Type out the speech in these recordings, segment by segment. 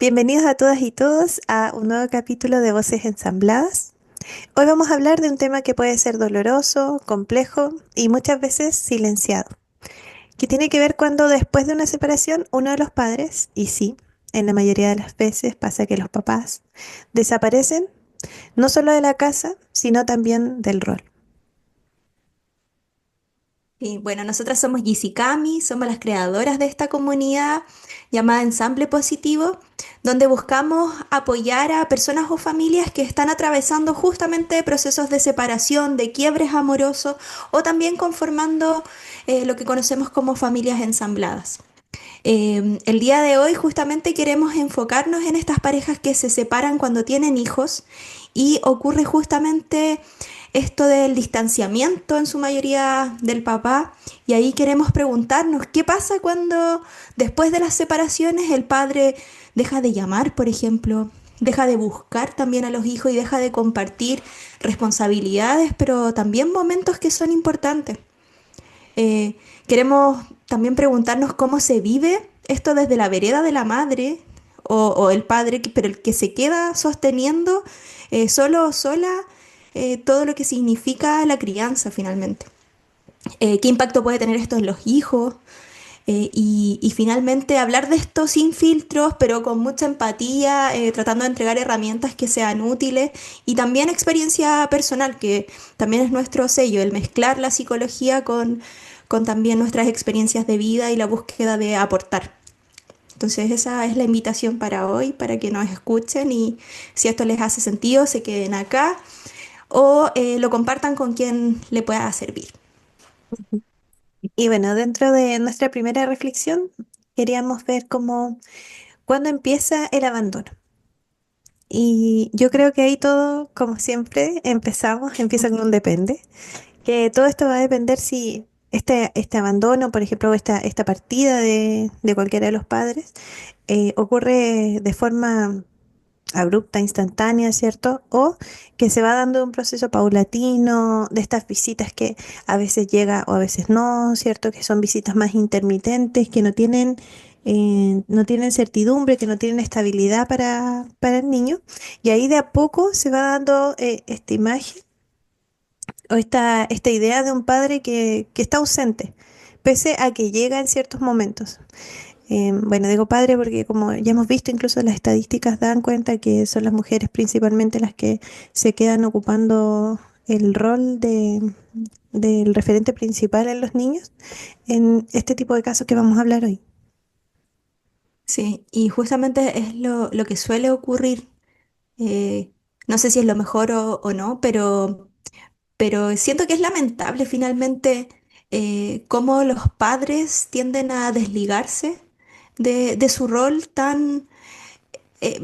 Bienvenidos a todas y todos a un nuevo capítulo de Voces Ensambladas. Hoy vamos a hablar de un tema que puede ser doloroso, complejo y muchas veces silenciado, que tiene que ver cuando después de una separación uno de los padres, y sí, en la mayoría de las veces pasa que los papás desaparecen no solo de la casa, sino también del rol. Sí, bueno, nosotras somos Gisikami, somos las creadoras de esta comunidad llamada Ensamble Positivo, donde buscamos apoyar a personas o familias que están atravesando justamente procesos de separación, de quiebres amorosos o también conformando lo que conocemos como familias ensambladas. El día de hoy justamente queremos enfocarnos en estas parejas que se separan cuando tienen hijos y ocurre justamente esto del distanciamiento en su mayoría del papá y ahí queremos preguntarnos qué pasa cuando después de las separaciones el padre deja de llamar, por ejemplo, deja de buscar también a los hijos y deja de compartir responsabilidades, pero también momentos que son importantes. Queremos también preguntarnos cómo se vive esto desde la vereda de la madre o el padre, pero el que se queda sosteniendo solo o sola todo lo que significa la crianza finalmente. ¿Qué impacto puede tener esto en los hijos? Y finalmente hablar de esto sin filtros, pero con mucha empatía, tratando de entregar herramientas que sean útiles y también experiencia personal, que también es nuestro sello, el mezclar la psicología con también nuestras experiencias de vida y la búsqueda de aportar. Entonces esa es la invitación para hoy, para que nos escuchen y si esto les hace sentido, se queden acá o lo compartan con quien le pueda servir. Y bueno, dentro de nuestra primera reflexión, queríamos ver cuándo empieza el abandono. Y yo creo que ahí todo, como siempre, empieza con un depende, que todo esto va a depender si este abandono, por ejemplo, o esta partida de cualquiera de los padres, ocurre de forma abrupta, instantánea, ¿cierto? O que se va dando un proceso paulatino de estas visitas que a veces llega o a veces no, ¿cierto? Que son visitas más intermitentes, que no tienen certidumbre, que no tienen estabilidad para el niño. Y ahí de a poco se va dando esta imagen o esta idea de un padre que está ausente, pese a que llega en ciertos momentos. Bueno, digo padre porque como ya hemos visto, incluso las estadísticas dan cuenta que son las mujeres principalmente las que se quedan ocupando el rol del referente principal en los niños en este tipo de casos que vamos a hablar hoy. Sí, y justamente es lo que suele ocurrir. Eh, no sé si es lo mejor o no, pero siento que es lamentable finalmente cómo los padres tienden a desligarse de su rol tan,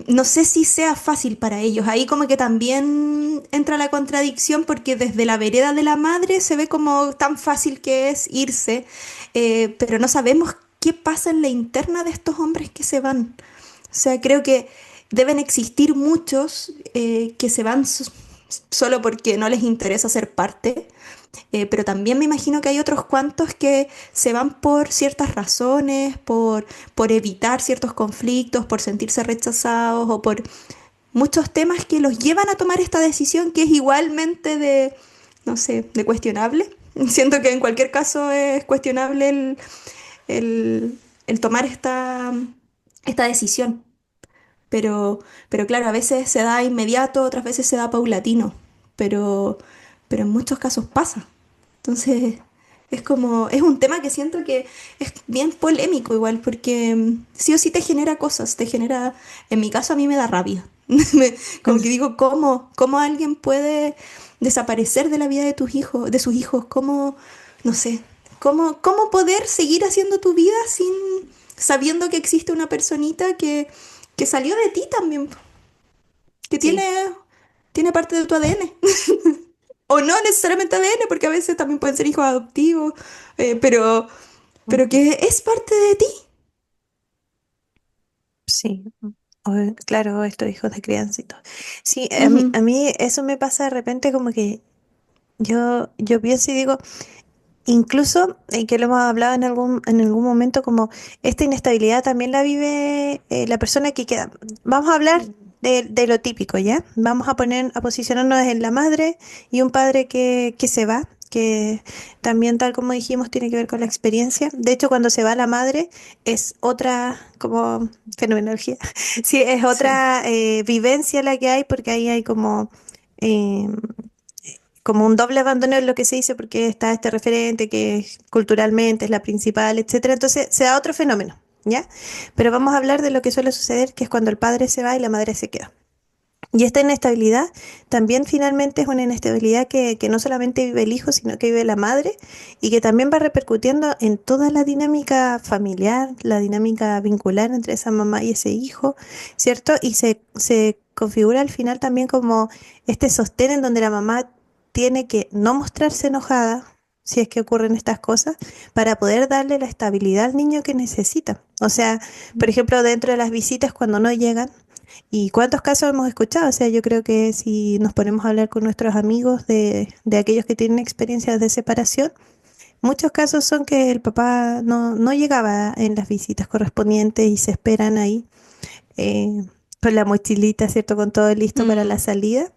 no sé si sea fácil para ellos. Ahí como que también entra la contradicción porque desde la vereda de la madre se ve como tan fácil que es irse, pero no sabemos qué pasa en la interna de estos hombres que se van. O sea, creo que deben existir muchos que se van solo porque no les interesa ser parte, pero también me imagino que hay otros cuantos que se van por ciertas razones, por evitar ciertos conflictos, por sentirse rechazados o por muchos temas que los llevan a tomar esta decisión que es igualmente de, no sé, de cuestionable. Siento que en cualquier caso es cuestionable el tomar esta decisión. Pero, pero claro, a veces se da inmediato, otras veces se da paulatino, pero, pero en muchos casos pasa. Entonces, es como, es un tema que siento que es bien polémico igual, porque sí o sí te genera cosas, te genera, en mi caso a mí me da rabia. Como que digo, ¿cómo alguien puede desaparecer de la vida de tus hijos, de sus hijos? ¿Cómo, no sé, cómo poder seguir haciendo tu vida sin sabiendo que existe una personita que salió de ti también, que Sí. tiene parte de tu ADN? O no necesariamente ADN, porque a veces también pueden ser hijos adoptivos, pero Ujú. que es parte de ti. Sí, claro, estos hijos de crianza y todo. Sí, a mí, Ujú. a mí eso me pasa de repente como que yo pienso y digo, Incluso, que lo hemos hablado en algún momento, como esta inestabilidad también la vive la persona que queda. Vamos a hablar de lo típico, ¿ya? Vamos a poner, a posicionarnos en la madre y un padre que se va, que también, tal como dijimos, tiene que ver con la experiencia. De hecho, cuando se va la madre, es otra, como, fenomenología. Sí, es Sí. otra vivencia la que hay, porque ahí hay eh, como un doble abandono es lo que se dice porque está este referente que culturalmente es la principal, etcétera. Entonces se da otro fenómeno, ¿ya? Pero vamos a hablar de lo que suele suceder, que es cuando el padre se va y la madre se queda. Y esta inestabilidad también finalmente es una inestabilidad que no solamente vive el hijo, sino que vive la madre y que también va repercutiendo en toda la dinámica familiar, la dinámica vincular entre esa mamá y ese hijo, ¿cierto? Y se configura al final también como este sostén en donde la mamá tiene que no mostrarse enojada, si es que ocurren estas cosas, para poder darle la estabilidad al niño que necesita. O sea, por ejemplo, dentro de las visitas cuando no llegan, ¿y cuántos casos hemos escuchado? O sea, yo creo que si nos ponemos a hablar con nuestros amigos de aquellos que tienen experiencias de separación, muchos casos son que el papá no llegaba en las visitas correspondientes y se esperan ahí eh, con la mochilita, ¿cierto? Con todo listo para la Mm, salida.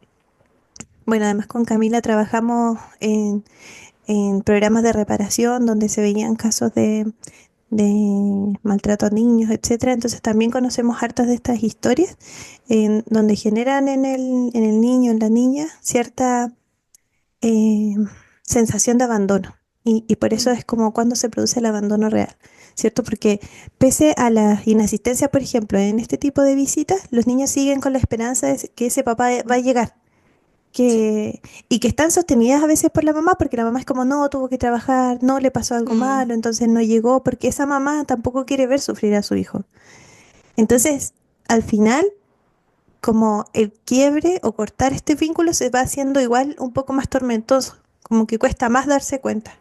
Bueno, además con Camila trabajamos en programas de reparación donde se veían casos de maltrato a niños, etcétera. Entonces también conocemos hartas de estas historias en donde generan en el niño, en la niña, cierta eh, sensación de abandono. Y por eso mm, es como cuando se produce el abandono real, ¿cierto? Porque pese a las inasistencias, por ejemplo, en este tipo de visitas, los niños siguen con la esperanza de que ese papá va a mm, llegar sí. y que están sostenidas a veces por la mamá, porque la mamá es como, no, tuvo que trabajar, no le pasó algo Mm, malo, entonces no llegó, porque esa mamá tampoco quiere ver sufrir a su hijo. mm, Entonces, al final, como el quiebre o cortar este vínculo se va haciendo igual un poco más tormentoso, como que cuesta más darse cuenta.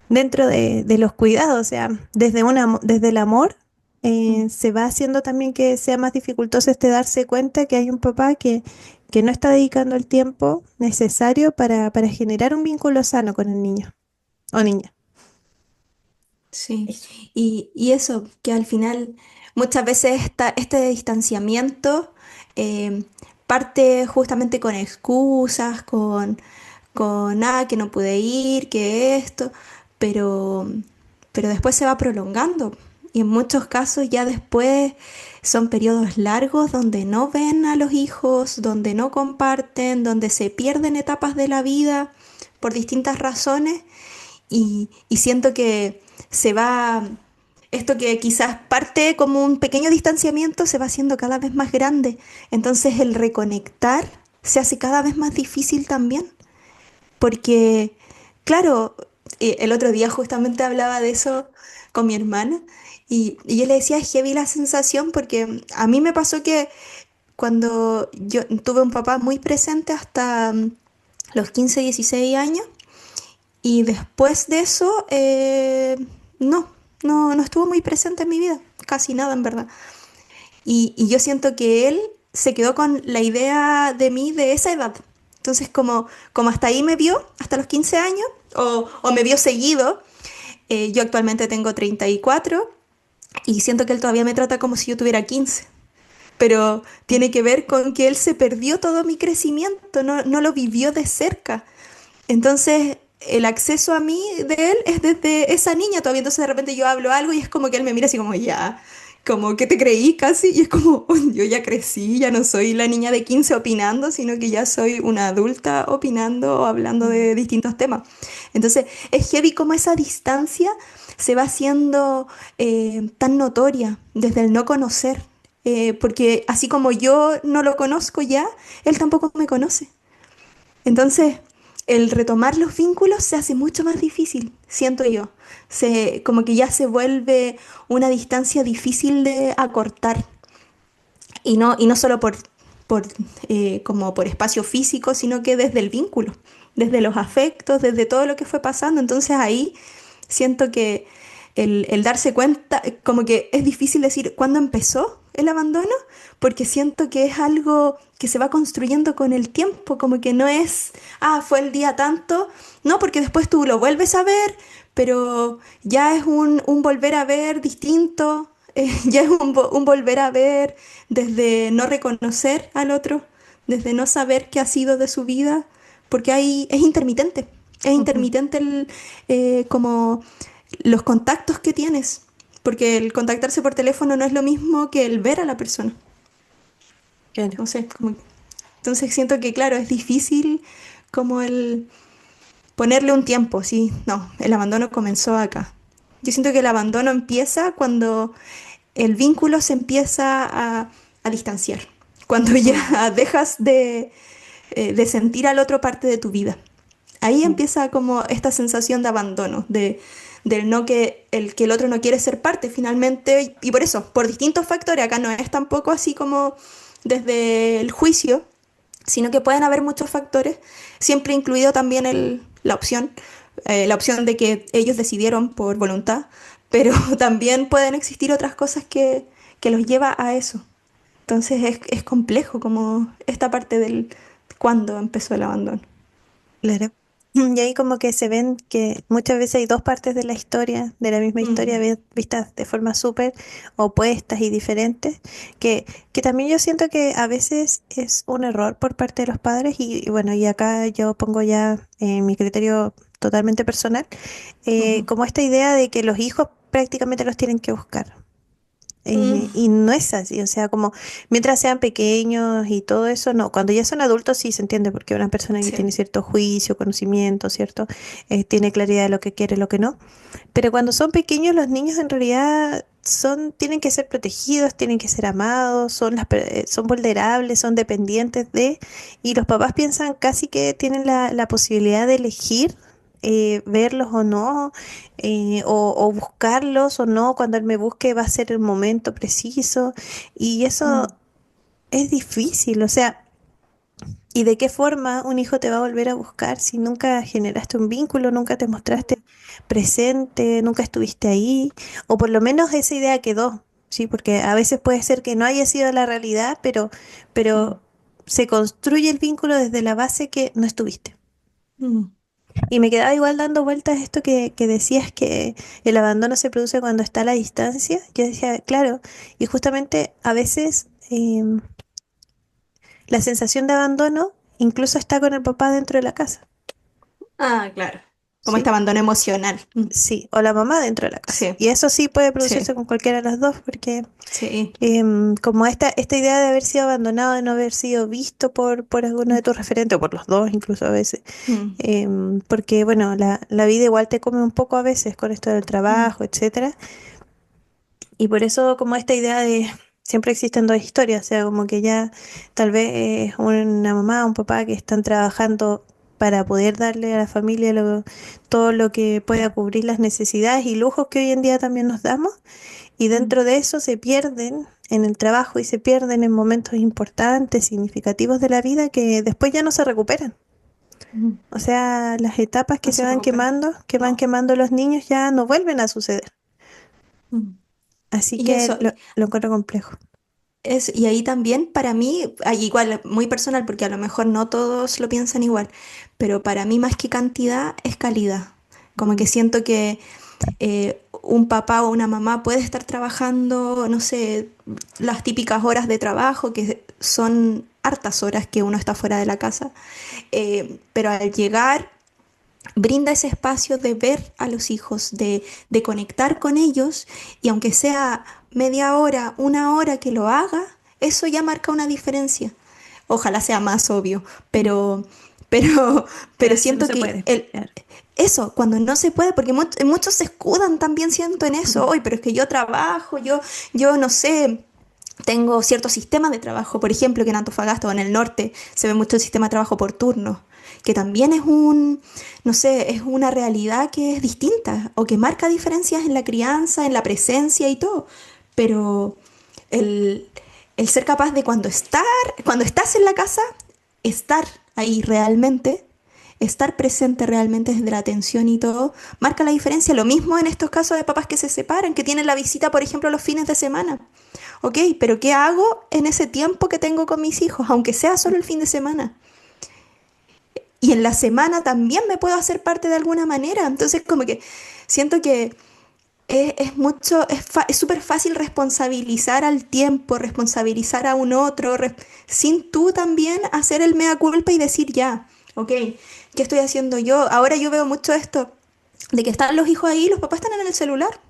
Dentro de los cuidados, o sea, desde el amor, mm. se va haciendo también que sea más dificultoso este darse cuenta que hay un papá que no está dedicando el tiempo necesario para generar un vínculo sano con el niño o niña. Sí, Eso. y eso, que al final muchas veces este distanciamiento parte justamente con excusas, que no pude ir, que esto, pero, pero después se va prolongando. Y en muchos casos ya después son periodos largos donde no ven a los hijos, donde no comparten, donde se pierden etapas de la vida por distintas razones y siento que se va, esto que quizás parte como un pequeño distanciamiento se va haciendo cada vez más grande. Entonces el reconectar se hace cada vez más difícil también, porque, claro, el otro día justamente hablaba de eso con mi hermana y yo le decía, es heavy la sensación porque a mí me pasó que cuando yo tuve un papá muy presente hasta los 15 16 años, y después de eso, no, no estuvo muy presente en mi vida, casi nada en verdad. Y yo siento que él se quedó con la idea de mí de esa edad. Entonces, como hasta ahí me vio, hasta los 15 años, o me vio seguido, yo actualmente tengo 34 y siento que él todavía me trata como si yo tuviera 15. Pero tiene que ver con que él se perdió todo mi crecimiento, no lo vivió de cerca. Entonces, el acceso a mí de él es desde esa niña todavía. Entonces, de repente yo hablo algo y es como que él me mira así como, ya, como que te creí casi. Y es como, yo ya crecí, ya no soy la niña de 15 opinando, sino que ya soy una adulta opinando o hablando Mm. de distintos temas. Entonces, es heavy como esa distancia se va haciendo tan notoria desde el no conocer. Porque así como yo no lo conozco ya, él tampoco me conoce. Entonces, el retomar los vínculos se hace mucho más difícil, siento yo. Como que ya se vuelve una distancia difícil de acortar. Y no solo por, como por espacio físico, sino que desde el vínculo, desde los afectos, desde todo lo que fue pasando. Entonces ahí siento que el darse cuenta, como que es difícil decir cuándo empezó el abandono, porque siento que es algo que se va construyendo con el tiempo, como que no es, ah, fue el día tanto, no, porque después tú lo vuelves a ver, pero ya es un volver a ver distinto, ya es un volver a ver desde no reconocer al otro, desde no saber qué ha sido de su vida, porque hay, es Ujú. intermitente como los contactos que tienes, porque el contactarse por teléfono no es lo mismo que el ver a la persona. Claro. No sé, entonces siento que, claro, es difícil como el ponerle un tiempo, sí, no, el abandono comenzó acá. Yo siento que el abandono empieza cuando el vínculo se empieza a distanciar, cuando Mm, ya dejas de sentir al otro parte de tu vida. Ahí mm. empieza como esta sensación de abandono, del no que el otro no quiere ser parte finalmente, y por eso, por distintos factores, acá no es tampoco así como desde el juicio, sino que pueden haber muchos factores, siempre incluido también la opción de que ellos decidieron por voluntad, pero también pueden existir otras cosas que los lleva a eso. Entonces es complejo como esta parte del cuándo empezó el abandono. Claro. Y ahí como que se ven que muchas veces hay dos partes de la historia, de la misma historia, Mm, vistas de forma súper opuestas y diferentes, que también yo siento que a veces es un error por parte de los padres y bueno, y acá yo pongo ya mi criterio totalmente personal, ujú. como esta idea de que los hijos prácticamente los tienen que buscar. Mm, Y no es así, o sea, como mientras sean pequeños y todo eso, no, cuando ya son adultos sí se entiende, porque una persona que sí. tiene cierto juicio, conocimiento, ¿cierto? Tiene claridad de lo que quiere y lo que no. Pero cuando son pequeños, los niños en realidad tienen que ser protegidos, tienen que ser amados, son vulnerables, son dependientes de, y los papás piensan casi que tienen la posibilidad de elegir. Verlos o no, o buscarlos o no, cuando él me busque va a ser el momento preciso y eso Mm, es difícil, o sea, ¿y de qué forma un hijo te va a volver a buscar si nunca generaste un vínculo, nunca te mostraste presente, nunca estuviste ahí? O por lo menos esa idea quedó, ¿sí? Porque a veces puede ser que no haya sido la realidad, mm, pero se construye el vínculo desde la base que no estuviste. mm, Y me quedaba igual dando vueltas esto que decías que el abandono se produce cuando está a la distancia. Yo decía, claro, y justamente a veces la sensación de abandono incluso está con el papá dentro de la casa, Ah, claro. Como este ¿sí? abandono emocional. Sí, o la mamá dentro de la casa. Sí, Y eso sí puede sí, producirse con cualquiera de las dos, porque sí. como esta idea de haber sido abandonado, de no haber sido visto por alguno de tus referentes, o por los dos incluso a veces, Mm, porque bueno, la vida igual te come un poco a veces con esto del mm, trabajo, etcétera. Y por eso como esta idea de siempre existen dos historias, o sea, como que ya tal vez una mamá, un papá que están trabajando para poder darle a la familia todo lo que pueda cubrir las necesidades y lujos que hoy en día también nos damos, y mm, dentro de eso se pierden en el trabajo y se pierden en momentos importantes, significativos de la vida que después ya no se recuperan. mm. O sea, las etapas que No se se van recupera. quemando, que van No. quemando los niños ya no vuelven a suceder. Mm. Así Y que eso, lo encuentro complejo. y ahí también para mí, igual, muy personal, porque a lo mejor no todos lo piensan igual, pero para mí más que cantidad es calidad. Como que Mm. siento que un papá o una mamá puede estar trabajando, no sé, las típicas horas de trabajo, que son hartas horas que uno está fuera de la casa, pero al llegar brinda ese espacio de ver a los hijos, de conectar con ellos, y aunque sea media hora, una hora que lo haga, eso ya marca una diferencia. Ojalá sea más obvio, Mm. pero, Que a pero veces no siento se que puede. Claro. eso, cuando no se puede, porque muchos se escudan también siento en eso, hoy, pero es que yo trabajo, yo no sé, tengo ciertos sistemas de trabajo, por ejemplo, que en Antofagasta o en el norte se ve mucho el sistema de trabajo por turno, que también es no sé, es una realidad que es distinta o que marca diferencias en la crianza, en la presencia y todo. Pero el, el ser capaz de cuando estás en la casa, estar ahí realmente, estar presente realmente desde la atención y todo, marca la diferencia. Lo mismo en estos casos de papás que se separan, que tienen la visita, por ejemplo, los fines de semana. Ok, pero ¿qué hago en ese tiempo que tengo con mis hijos, aunque sea solo el fin de semana? Y en la semana también me puedo hacer parte de alguna manera. Entonces, como que siento que es mucho, es súper fácil responsabilizar al tiempo, responsabilizar a un otro, sin tú también hacer el mea culpa y decir ya, ok, ¿qué estoy haciendo yo? Ahora yo veo mucho esto, de que están los hijos ahí, los papás están en el celular.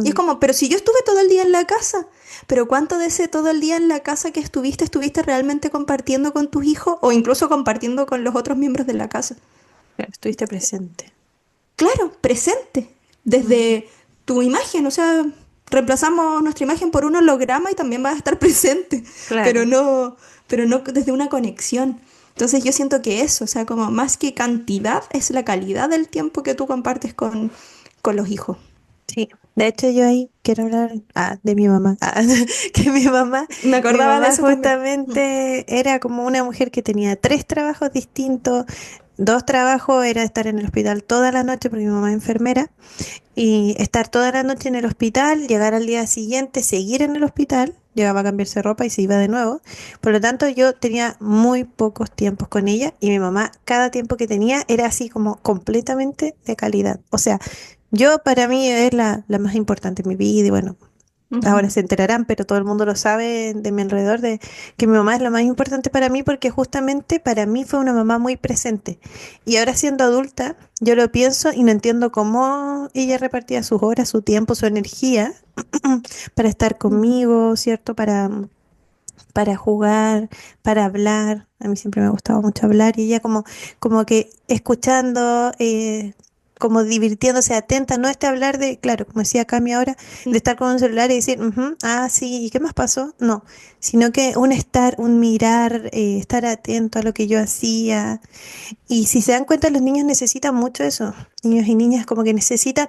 Y es Mm, como, pero si yo estuve todo el día en la casa, pero ¿cuánto de ese todo el día en la casa que estuviste realmente compartiendo con tus hijos o incluso compartiendo con los otros miembros de la casa? claro, estuviste presente. Claro, presente, Mm, desde tu imagen, o sea, reemplazamos nuestra imagen por un holograma y también vas a estar presente, pero claro. no, pero no desde una conexión. Entonces yo siento que eso, o sea, como más que cantidad, es la calidad del tiempo que tú compartes con los hijos. Sí, de hecho yo ahí quiero hablar de mi mamá, que Me mi acordaba de mamá eso también. justamente era como una mujer que tenía tres trabajos distintos, dos trabajos era estar en el hospital toda la noche porque mi mamá es enfermera y estar toda la noche en el hospital, llegar al día siguiente, seguir en el hospital, llegaba a cambiarse ropa y se iba de nuevo. Por lo tanto, yo tenía muy pocos tiempos con ella y mi mamá, cada tiempo que tenía era así como completamente de calidad. O sea, yo para mí es la más importante en mi vida y bueno, ahora Ujú. se enterarán, pero todo el mundo lo sabe de mi alrededor, de que mi mamá es lo más importante para mí porque justamente para mí fue una mamá muy presente. Y ahora siendo adulta, yo lo pienso y no entiendo cómo ella repartía sus horas, su tiempo, su energía para estar conmigo, ¿cierto? Para jugar, para hablar. A mí siempre me gustaba mucho hablar y ella como que escuchando, como divirtiéndose, atenta, no este hablar de, claro, como decía Cami ahora, de estar con un celular y decir, "Ujú, ah, sí, ¿y qué más pasó?" No, sino que un estar, un mirar, estar atento a lo que yo hacía. Y si se dan cuenta, los niños necesitan mucho eso. Niños y niñas como que necesitan,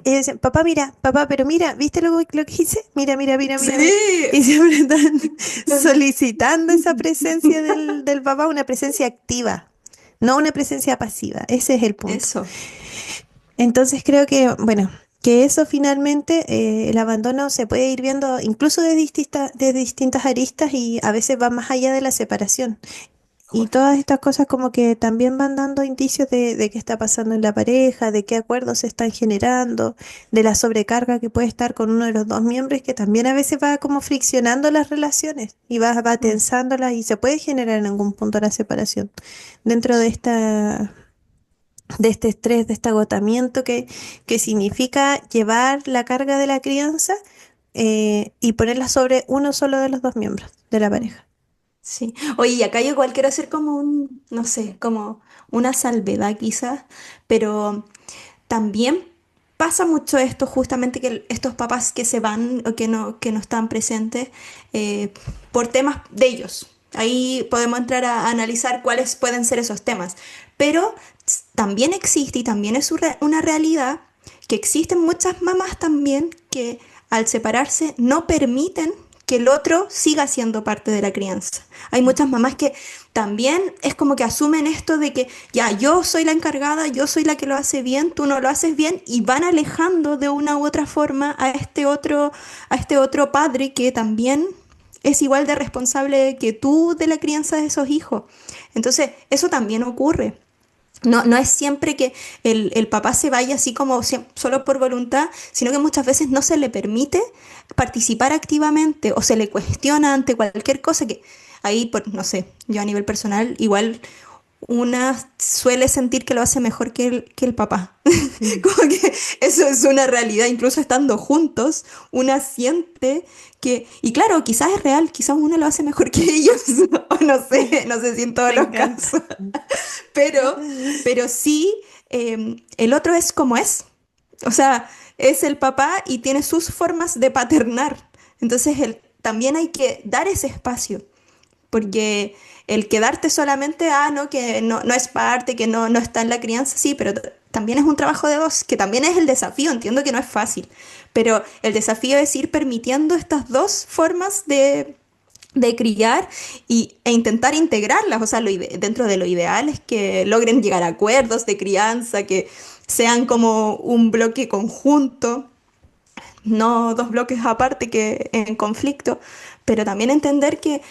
dicen, papá, mira, papá, pero mira, ¿viste lo que hice? Mira, mira, mira, mira, mira. Sí. Y siempre están solicitando esa presencia del papá, una presencia activa, no una presencia pasiva. Ese es el punto. Eso. Entonces creo que, bueno, que eso finalmente, el abandono se puede ir viendo incluso de distintas aristas y a veces va más allá de la separación. Y todas estas cosas como que también van dando indicios de qué está pasando en la pareja, de qué acuerdos se están generando, de la sobrecarga que puede estar con uno de los dos miembros, que también a veces va como friccionando las relaciones y va tensándolas y se puede generar en algún punto la separación dentro de de este estrés, de este agotamiento que significa llevar la carga de la crianza, y ponerla sobre uno solo de los dos miembros de la pareja. Sí. Oye, y acá yo igual quiero hacer como no sé, como una salvedad quizás, pero también pasa mucho esto, justamente que estos papás que se van o que no están presentes por temas de ellos. Ahí podemos entrar a analizar cuáles pueden ser esos temas. Pero también existe y también es una realidad que existen muchas mamás también que al separarse no permiten que el otro siga siendo parte de la crianza. Hay muchas mamás que también es como que asumen esto de que ya yo soy la encargada, yo soy la que lo hace bien, tú no lo haces bien y van alejando de una u otra forma a este otro padre que también es igual de responsable que tú de la crianza de esos hijos. Entonces, eso también ocurre. No, no es siempre que el papá se vaya así como solo por voluntad, sino que muchas veces no se le permite participar activamente o se le cuestiona ante cualquier cosa que ahí, no sé, yo a nivel personal, igual una suele sentir que lo hace mejor que el papá. Mm, Como que eso es una realidad, incluso estando juntos, una siente que, y claro, quizás es real, quizás uno lo hace mejor que ellos, o no sé si en todos me los encanta. casos. Pero, pero sí, el otro es como es. O sea, es el papá y tiene sus formas de paternar. Entonces, también hay que dar ese espacio, porque el quedarte solamente, no, que no es parte, que no está en la crianza, sí, pero también es un trabajo de dos, que también es el desafío. Entiendo que no es fácil, pero el desafío es ir permitiendo estas dos formas de criar e intentar integrarlas. O sea, dentro de lo ideal es que logren llegar a acuerdos de crianza, que sean como un bloque conjunto, no dos bloques aparte que en conflicto, pero también entender que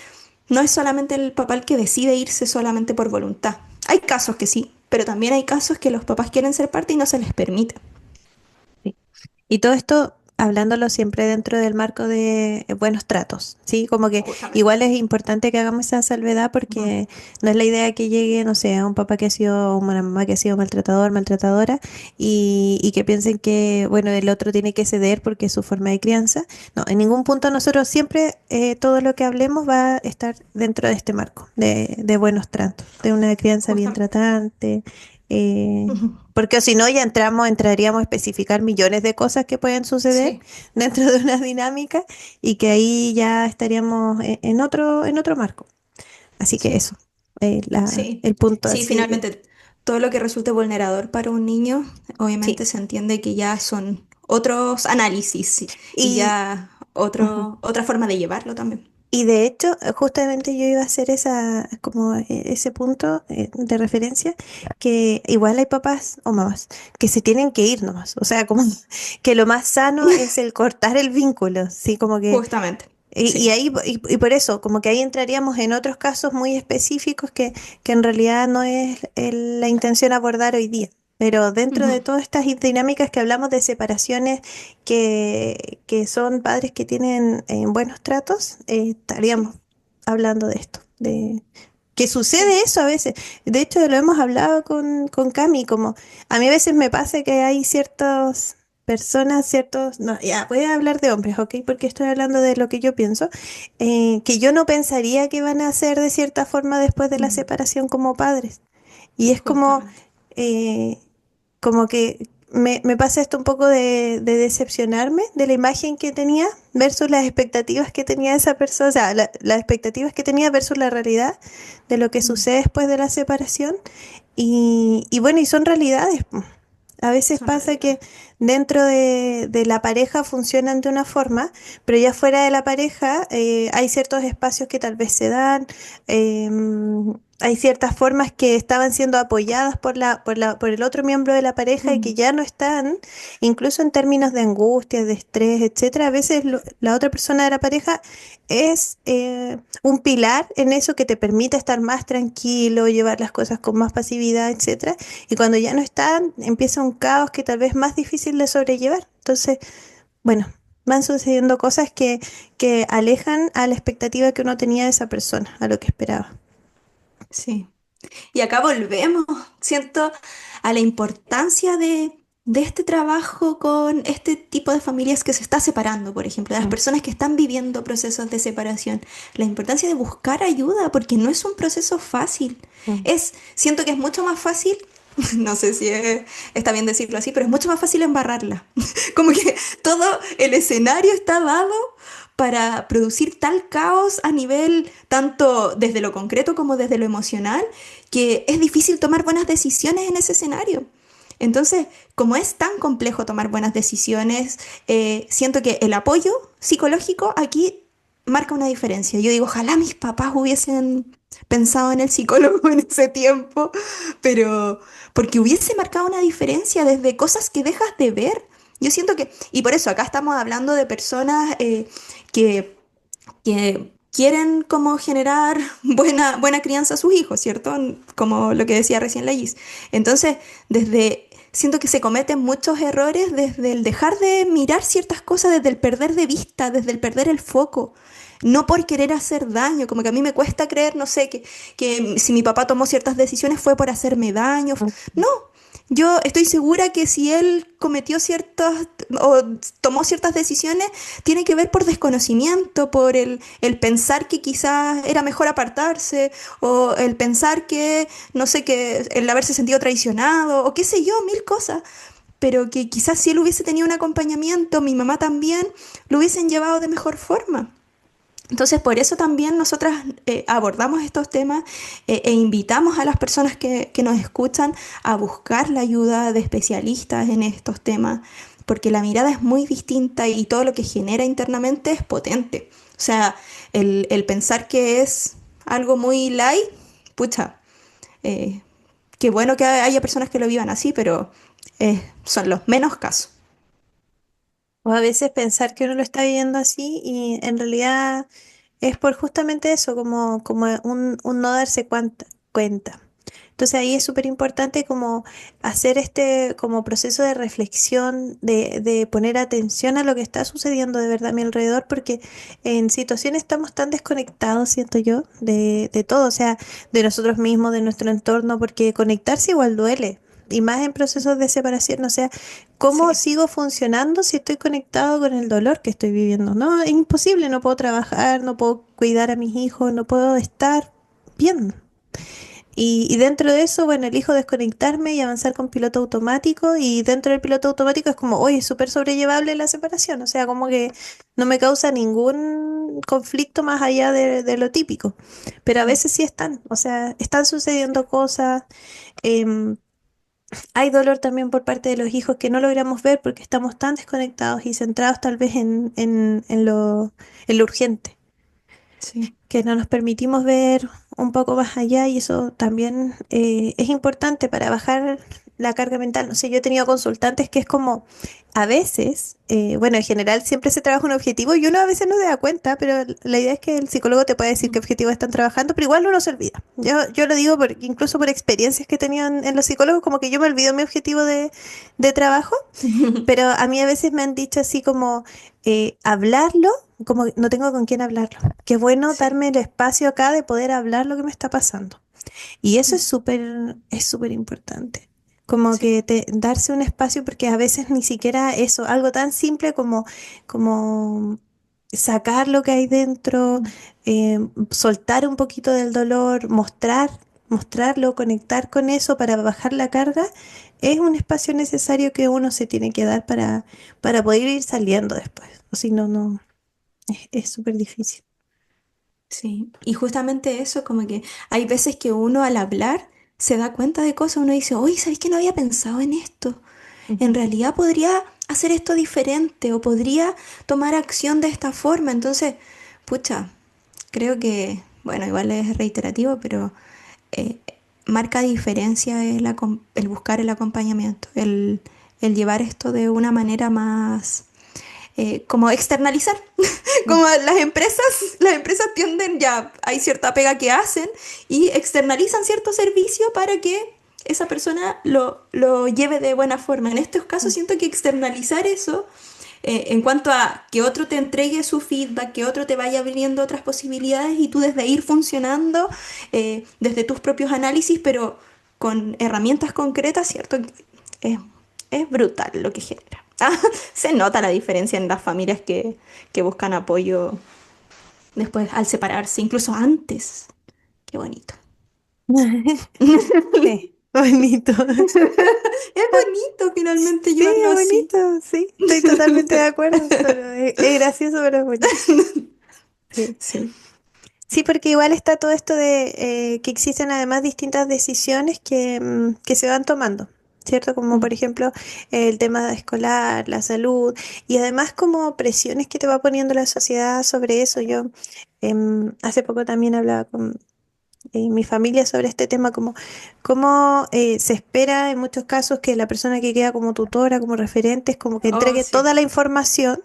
no es solamente el papá el que decide irse solamente por voluntad. Hay casos que sí, pero también hay casos que los papás quieren ser parte y no se les permite. Sí. Y todo esto hablándolo siempre dentro del marco de buenos tratos, ¿sí? Como que Justamente. igual es importante que hagamos esa salvedad Ujú. porque no es la idea que llegue, no sé, a un papá que ha sido, una mamá que ha sido maltratador, maltratadora y que piensen que, bueno, el otro tiene que ceder porque es su forma de crianza. No, en ningún punto nosotros siempre todo lo que hablemos va a estar dentro de este marco de buenos tratos, de una crianza bien Justamente. tratante. eh, Ujú. porque si no, ya entraríamos a especificar millones de cosas que pueden suceder Sí, dentro de una dinámica y que ahí ya estaríamos en otro marco. Así que sí. eso, Sí, el punto sí, así de... finalmente todo lo que resulte vulnerador para un niño, Sí. obviamente se entiende que ya son otros análisis y Y, ya ujú. otra forma de llevarlo también. Y de hecho, justamente yo iba a hacer como ese punto de referencia, que igual hay papás o mamás que se tienen que ir nomás. O sea, como que lo más sano es el cortar el vínculo, ¿sí? Como que Justamente, y sí. ahí, y por eso, como que ahí entraríamos en otros casos muy específicos que en realidad no es la intención abordar hoy día. Pero dentro Ujú. de todas estas dinámicas que hablamos de separaciones que son padres que tienen buenos tratos, estaríamos Sí, hablando de esto, de que sí. sucede eso a veces. De hecho, lo hemos hablado con Cami, como a mí a veces me pasa que hay ciertos personas, ciertos, no, ya voy a hablar de hombres, ¿ok? Porque estoy hablando de lo que yo pienso, que yo no pensaría que van a ser de cierta forma después de la Mm, separación como padres. Y es justamente. eh, como que me pasa esto un poco de decepcionarme de la imagen que tenía versus las expectativas que tenía esa persona, o sea, las expectativas que tenía versus la realidad de lo que Mm, sucede después de la separación. Y bueno, y son realidades, po. A veces son pasa que realidades. dentro de la pareja funcionan de una forma, pero ya fuera de la pareja hay ciertos espacios que tal vez se dan, hay ciertas formas que estaban siendo apoyadas por el otro miembro de la pareja y que Mm, ya no están, incluso en términos de angustia, de estrés, etcétera. A veces la otra persona de la pareja es un pilar en eso que te permite estar más tranquilo, llevar las cosas con más pasividad, etcétera. Y cuando ya no están, empieza un caos que tal vez es más difícil de sobrellevar. Entonces, bueno, van sucediendo cosas que alejan a la expectativa que uno tenía de esa persona, a lo que esperaba. sí. Y acá volvemos, siento, a la importancia de este trabajo con este tipo de familias que se está separando, por ejemplo, de las Mm, personas que están viviendo procesos de separación. La importancia de buscar ayuda, porque no es un proceso fácil. mm. Siento que es mucho más fácil, no sé si está bien decirlo así, pero es mucho más fácil embarrarla. Como que todo el escenario está dado para producir tal caos a nivel tanto desde lo concreto como desde lo emocional, que es difícil tomar buenas decisiones en ese escenario. Entonces, como es tan complejo tomar buenas decisiones, siento que el apoyo psicológico aquí marca una diferencia. Yo digo, ojalá mis papás hubiesen pensado en el psicólogo en ese tiempo, pero porque hubiese marcado una diferencia desde cosas que dejas de ver. Yo siento que, y por eso acá estamos hablando de personas que quieren como generar buena crianza a sus hijos, ¿cierto? Como lo que decía recién la Gis. Entonces, siento que se cometen muchos errores desde el dejar de mirar ciertas cosas, desde el perder de vista, desde el perder el foco. No por querer hacer daño, como que a mí me cuesta creer, no sé, que si mi papá tomó ciertas decisiones fue por hacerme daño. No, yo estoy segura que si él cometió ciertas o tomó ciertas decisiones, tiene que ver por desconocimiento, por el pensar que quizás era mejor apartarse, o el pensar que, no sé, que el haberse sentido traicionado, o qué sé yo, mil cosas. Pero que quizás si él hubiese tenido un acompañamiento, mi mamá también, lo hubiesen llevado de mejor forma. Entonces, por eso también nosotras abordamos estos temas e invitamos a las personas que nos escuchan a buscar la ayuda de especialistas en estos temas, porque la mirada es muy distinta y todo lo que genera internamente es potente. O sea, el pensar que es algo muy light, pucha, eh, qué bueno que haya personas que lo vivan así, pero son los menos casos. O a veces pensar que uno lo está viviendo así y en realidad es por justamente eso, como un no darse cuenta. Entonces ahí es súper importante como hacer este como proceso de reflexión, de poner atención a lo que está sucediendo de verdad a mi alrededor, porque en situaciones estamos tan desconectados, siento yo, de todo, o sea, de nosotros mismos, de nuestro entorno, porque conectarse igual duele. Y más en procesos de separación, o sea, ¿cómo Sí, sigo funcionando si estoy conectado con el dolor que estoy viviendo? No, es imposible, no puedo trabajar, no puedo cuidar a mis hijos, no puedo estar bien. Y dentro de eso, bueno, elijo desconectarme y avanzar con piloto automático. Y dentro del piloto automático es como, oye, es súper sobrellevable la separación. O sea, como que no me causa ningún conflicto más allá de lo típico. Pero a mm, veces sí están, o sea, están sucediendo cosas. em, Hay dolor también por parte de los hijos que no logramos ver porque estamos tan desconectados y centrados tal vez en lo urgente sí, que no nos permitimos ver un poco más allá y eso también es importante para bajar la carga mental. No sé, yo he tenido consultantes que es como, a veces, bueno, en general siempre se trabaja un objetivo y uno a veces no se da cuenta, pero la idea es que el psicólogo te puede decir qué mm, objetivos están trabajando, pero igual uno se olvida. Yo lo digo incluso por experiencias que he tenido en los psicólogos, como que yo me olvido mi objetivo de trabajo, pero a mí a veces me han dicho así como hablarlo, como que no tengo con quién hablarlo. Qué bueno sí, darme el espacio acá de poder hablar lo que me está pasando. Y eso mm, es súper importante. Como sí, que darse un espacio, porque a veces ni siquiera eso, algo tan simple como sacar lo que hay dentro, mm, soltar un poquito del dolor, mostrarlo, conectar con eso para bajar la carga, es un espacio necesario que uno se tiene que dar para poder ir saliendo después. O si no, no, es súper difícil. sí. Y justamente eso, como que hay veces que uno al hablar se da cuenta de cosas, uno dice, oye, ¿sabes que no había pensado en esto? En Ujú. realidad podría hacer esto diferente o podría tomar acción de esta forma. Entonces, pucha, creo que, bueno, igual es reiterativo, pero eh, marca diferencia el buscar el acompañamiento, el llevar esto de una manera más, como externalizar. Como las empresas tienden ya, hay cierta pega que hacen y externalizan cierto servicio para que esa persona lo lleve de buena forma. En estos casos siento que externalizar eso, en cuanto a que otro te entregue su feedback, que otro te vaya abriendo otras posibilidades y tú desde ir funcionando, desde tus propios análisis, pero con herramientas concretas, ¿cierto? Es, es brutal lo que genera. Ah, se nota la diferencia en las familias que buscan apoyo después al separarse, incluso antes. Qué bonito. Sí, bonito. Es bonito finalmente Sí, llevarlo es así. bonito, sí, estoy totalmente de acuerdo, pero es gracioso, pero es bonito. Sí. Sí. Sí, porque igual está todo esto de que existen además distintas decisiones que se van tomando, ¿cierto? Como Mm. por ejemplo el tema escolar, la salud y además como presiones que te va poniendo la sociedad sobre eso. Yo hace poco también hablaba con mi familia sobre este tema, como cómo se espera en muchos casos que la persona que queda como tutora, como referente, es como que Oh, entregue sí. toda la información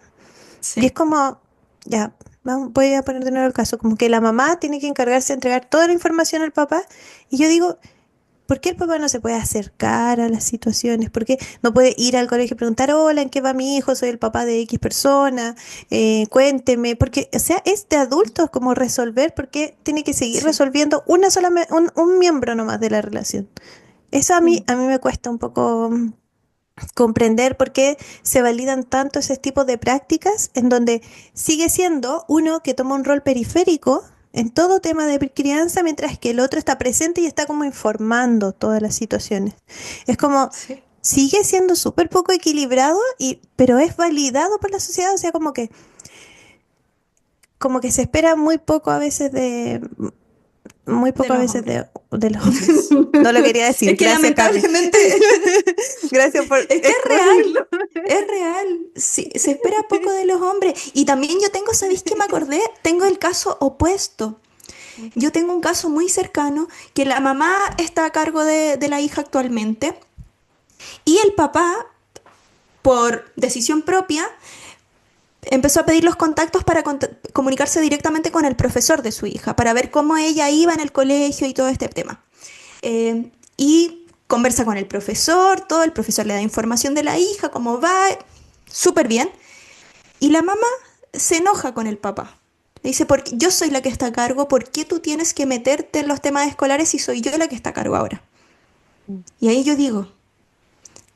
y es Sí. como, ya, voy a poner de nuevo el caso, como que la mamá tiene que encargarse de entregar toda la información al papá. Y yo digo, ¿por qué el papá no se puede acercar a las situaciones? ¿Por qué no puede ir al colegio y preguntar, hola, ¿en qué va mi hijo? Soy el papá de X persona, cuénteme. Porque, o sea, es de adultos como resolver, porque tiene que seguir Sí. resolviendo un miembro nomás de la relación. Eso Mm. a mí me cuesta un poco comprender por qué se validan tanto ese tipo de prácticas en donde sigue siendo uno que toma un rol periférico en todo tema de crianza, mientras que el otro está presente y está como informando todas las situaciones. Es como Sí. sigue siendo súper poco equilibrado pero es validado por la sociedad, o sea, como que se espera muy poco a veces muy de pocas los veces hombres. de los hombres. No lo quería decir. Es que Gracias, Cami. lamentablemente, Gracias por es que excluirlo. es real, sí, se espera poco de los hombres. Y también yo tengo, ¿sabéis qué me acordé? Tengo el caso opuesto. Yo tengo un caso muy cercano que la mamá está a cargo de la hija actualmente y el papá, por decisión propia, empezó a pedir los contactos para comunicarse directamente con el profesor de su hija, para ver cómo ella iba en el colegio y todo este tema. Y conversa con el profesor, todo, el profesor le da información de la hija, cómo va, súper bien. Y la mamá se enoja con el papá. Le dice, porque yo soy la que está a cargo, ¿por qué tú tienes que meterte en los temas escolares si soy yo la que está a cargo ahora? Y ahí yo digo,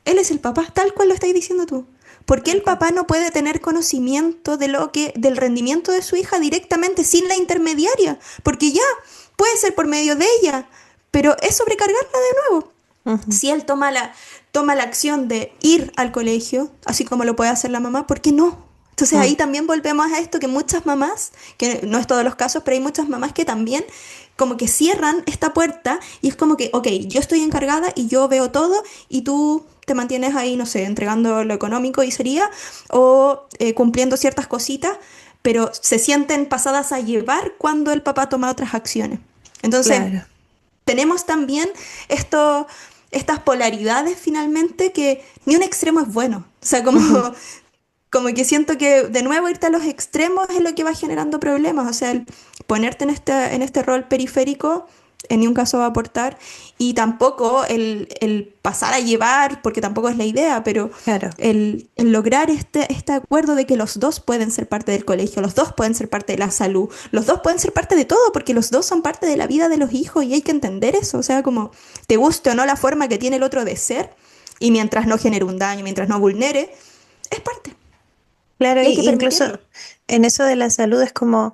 él es el papá, tal cual lo estáis diciendo tú. ¿Por qué Tal el cual. papá no puede tener conocimiento de del rendimiento de su hija directamente sin la intermediaria? Porque ya puede ser por medio de ella, pero es sobrecargarla de nuevo. Ujú. Si él toma la acción de ir al colegio, así como lo puede hacer la mamá, ¿por qué no? Entonces Mm. ahí también volvemos a esto que muchas mamás, que no es todos los casos, pero hay muchas mamás que también como que cierran esta puerta y es como que, ok, yo estoy encargada y yo veo todo y tú te mantienes ahí, no sé, entregando lo económico y sería, o cumpliendo ciertas cositas, pero se sienten pasadas a llevar cuando el papá toma otras acciones. Entonces, Claro. tenemos también esto, estas polaridades finalmente que ni un extremo es bueno. O sea, Ujú. como que siento que de nuevo irte a los extremos es lo que va generando problemas. O sea, el ponerte en este rol periférico en ningún caso va a aportar. Y tampoco el pasar a llevar, porque tampoco es la idea, pero Claro. el lograr este acuerdo de que los dos pueden ser parte del colegio, los dos pueden ser parte de la salud, los dos pueden ser parte de todo, porque los dos son parte de la vida de los hijos y hay que entender eso. O sea, como te guste o no la forma que tiene el otro de ser, y mientras no genere un daño, mientras no vulnere, es parte. Claro, Y hay que incluso permitirlo. en eso de la salud es como,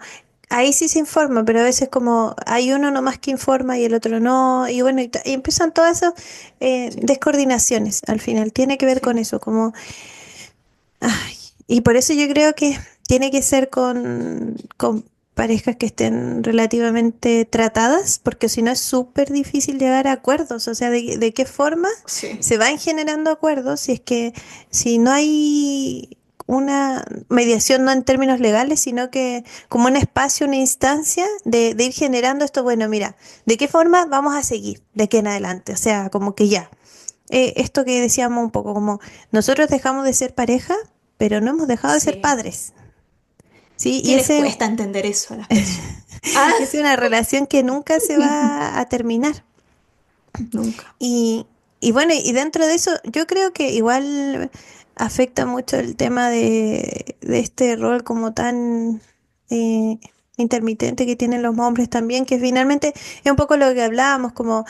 ahí sí se informa, pero a veces como hay uno nomás que informa y el otro no, y bueno, y empiezan todas esas Sí, descoordinaciones al final, tiene que ver con sí, eso, como, ay, y por eso yo creo que tiene que ser con parejas que estén relativamente tratadas, porque si no es súper difícil llegar a acuerdos, o sea, de qué forma sí. se van generando acuerdos si es que si no hay una mediación, no en términos legales, sino que como un espacio, una instancia de ir generando esto, bueno, mira, ¿de qué forma vamos a seguir de aquí en adelante? O sea, como que ya. Esto que decíamos un poco, como nosotros dejamos de ser pareja, pero no hemos dejado de ser Sí. padres, ¿sí? ¿Qué les cuesta entender eso a las personas? Ah, Es una relación que nunca se va a terminar. nunca. Y, y bueno, y dentro de eso, yo creo que igual afecta mucho el tema de este rol como tan eh, intermitente que tienen los hombres también, que finalmente es un poco lo que hablábamos, como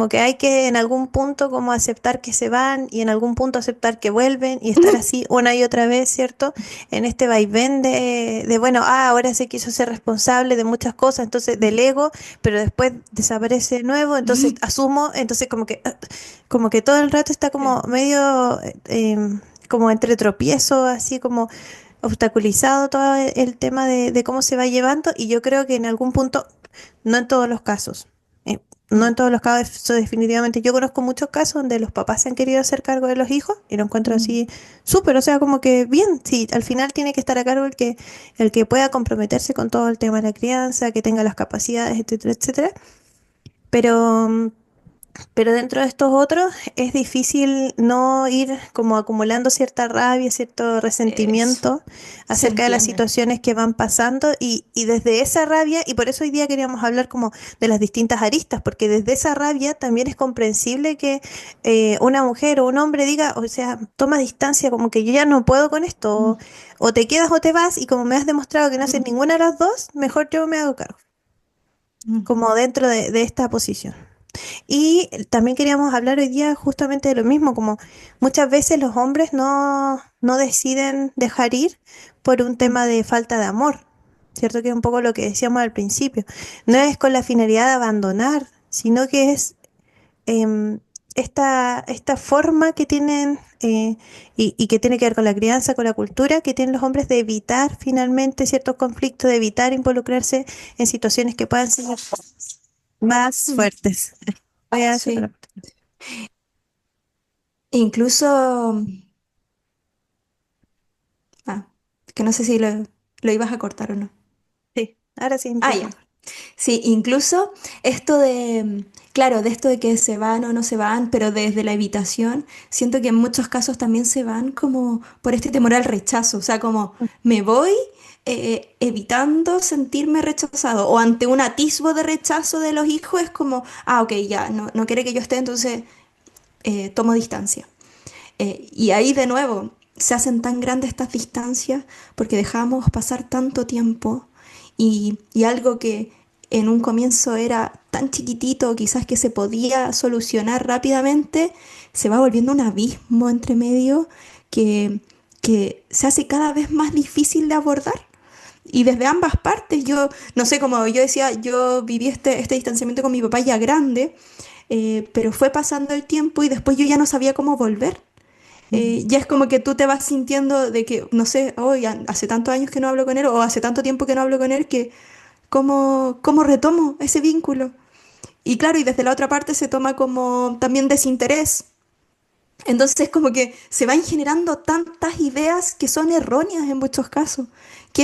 que hay que en algún punto como aceptar que se van y en algún punto aceptar que vuelven y estar así una y otra vez, ¿cierto? En este vaivén bueno, ahora se quiso ser responsable de muchas cosas, entonces del ego, pero después desaparece de nuevo, entonces asumo, entonces como que todo el rato está como Sí. medio como entre tropiezos, así como obstaculizado todo el tema de cómo se va llevando y yo creo que en algún punto, no en todos los casos, eh, no en No. todos los casos, eso definitivamente, yo conozco muchos casos donde los papás se han querido hacer cargo de los hijos y lo encuentro Mm. así súper, o sea, como que bien, sí, al final tiene que estar a cargo el que pueda comprometerse con todo el tema de la crianza, que tenga las capacidades, etcétera, etcétera. Pero, pero dentro de estos otros es difícil no ir como acumulando cierta rabia, cierto Eso. resentimiento Se acerca de las entiende. situaciones que van pasando y desde esa rabia, y por eso hoy día queríamos hablar como de las distintas aristas, porque desde esa rabia también es comprensible que una mujer o un hombre diga, o sea, toma distancia, como que yo ya no puedo con esto, Mm. o te quedas o te vas, y como me has demostrado que no haces Mm. ninguna de las dos, mejor yo me hago cargo, Mm. como dentro de esta posición. Y también queríamos hablar hoy día justamente de lo mismo, como muchas veces los hombres no deciden dejar ir por un Mm. tema de falta de amor, ¿cierto? Que es un poco lo que decíamos al principio. No es con la finalidad de abandonar, sino que es em, esta forma que tienen y que tiene que ver con la crianza, con la cultura, que tienen los hombres de evitar finalmente ciertos conflictos, de evitar involucrarse en situaciones que puedan ser más Mm, fuertes. Voy a sí. separar. Incluso, ah, que no sé si lo ibas a cortar o no. Sí, ahora sí Ah, empieza ya. mejor. Sí, incluso esto de, claro, de esto de que se van o no se van, pero desde la evitación, siento que en muchos casos también se van como por este temor al rechazo, o sea, como me voy evitando sentirme rechazado o ante un atisbo de rechazo de los hijos es como, ah, ok, ya, no quiere que yo esté, entonces tomo distancia. Y ahí de nuevo se hacen tan grandes estas distancias porque dejamos pasar tanto tiempo y algo que en un comienzo era tan chiquitito, quizás que se podía solucionar rápidamente, se va volviendo un abismo entre medio que, que se hace cada vez más difícil de abordar. Y desde ambas partes, yo no sé, como yo decía, yo viví este distanciamiento con mi papá ya grande, pero fue pasando el tiempo y después yo ya no sabía cómo volver. Mm. Ya es como que tú te vas sintiendo de que, no sé, hoy hace tantos años que no hablo con él o hace tanto tiempo que no hablo con él que cómo retomo ese vínculo. Y claro, y desde la otra parte se toma como también desinterés. Entonces como que se van generando tantas ideas que son erróneas en muchos casos,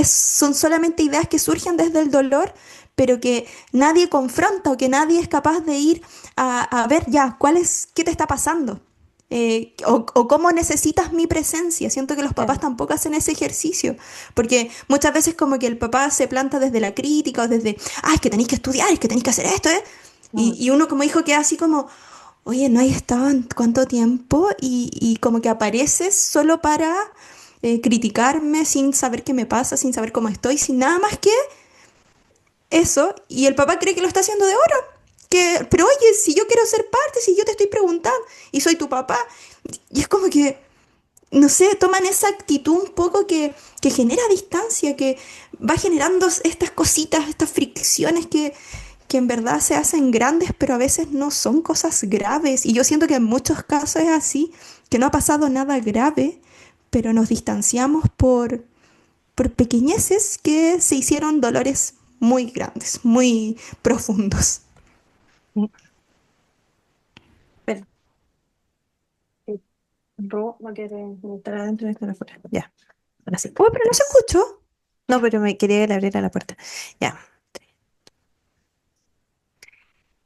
son solamente ideas que surgen desde el dolor, pero que nadie confronta o que nadie es capaz de ir a ver ya, qué te está pasando. O cómo necesitas mi presencia. Siento que los papás Claro. tampoco hacen ese ejercicio, porque muchas veces como que el papá se planta desde la crítica o desde, ah, es que tenéis que estudiar, es que tenéis que hacer esto, ¿eh? Mm. Y uno como hijo queda así como, oye, no hay estado en cuánto tiempo y como que apareces solo para criticarme sin saber qué me pasa, sin saber cómo estoy, sin nada más que eso. Y el papá cree que lo está haciendo de oro. Pero oye, si yo quiero ser parte, si yo te estoy preguntando y soy tu papá, y es como que, no sé, toman esa actitud un poco que genera distancia, que va generando estas cositas, estas fricciones que en verdad se hacen grandes, pero a veces no son cosas graves. Y yo siento que en muchos casos es así, que no ha pasado nada grave, pero nos distanciamos por pequeñeces que se hicieron dolores muy grandes, muy profundos. Sí. Espera, sí. El robot no quiere entrar adentro y estar afuera. Ya, ahora sí. Uy, pero no se Tres. escuchó. No, pero me quería que le abriera la puerta. Ya,